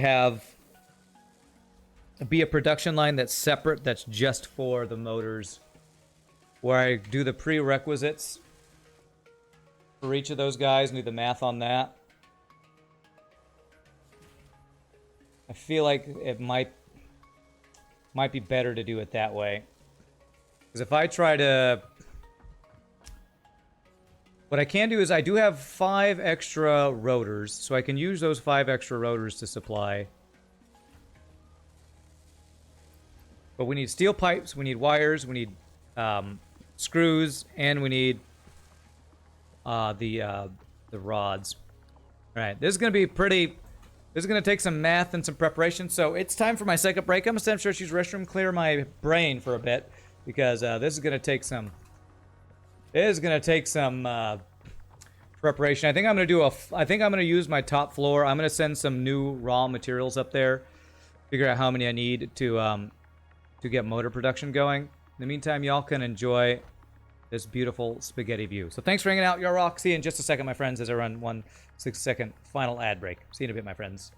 be a production line that's separate, that's just for the motors, where I do the prerequisites for each of those guys and do the math on that. I feel like it might be better to do it that way. Because if I try to... What I can do is I do have 5 extra rotors, so I can use those 5 extra rotors to supply. But we need steel pipes, we need wires, we need screws, and we need the rods. Alright, this is going to be pretty... This is going to take some math and some preparation, so it's time for my second break. I'm going to send Use restroom, clear my brain for a bit, because this is going to take some... It is going to take some preparation. I think I'm going to do I think I'm going to use my top floor. I'm going to send some new raw materials up there, figure out how many I need to get motor production going. In the meantime, y'all can enjoy this beautiful spaghetti view. So thanks for hanging out, y'all rock. See you in just a second, my friends, as I run 1 6-second final ad break. See you in a bit, my friends.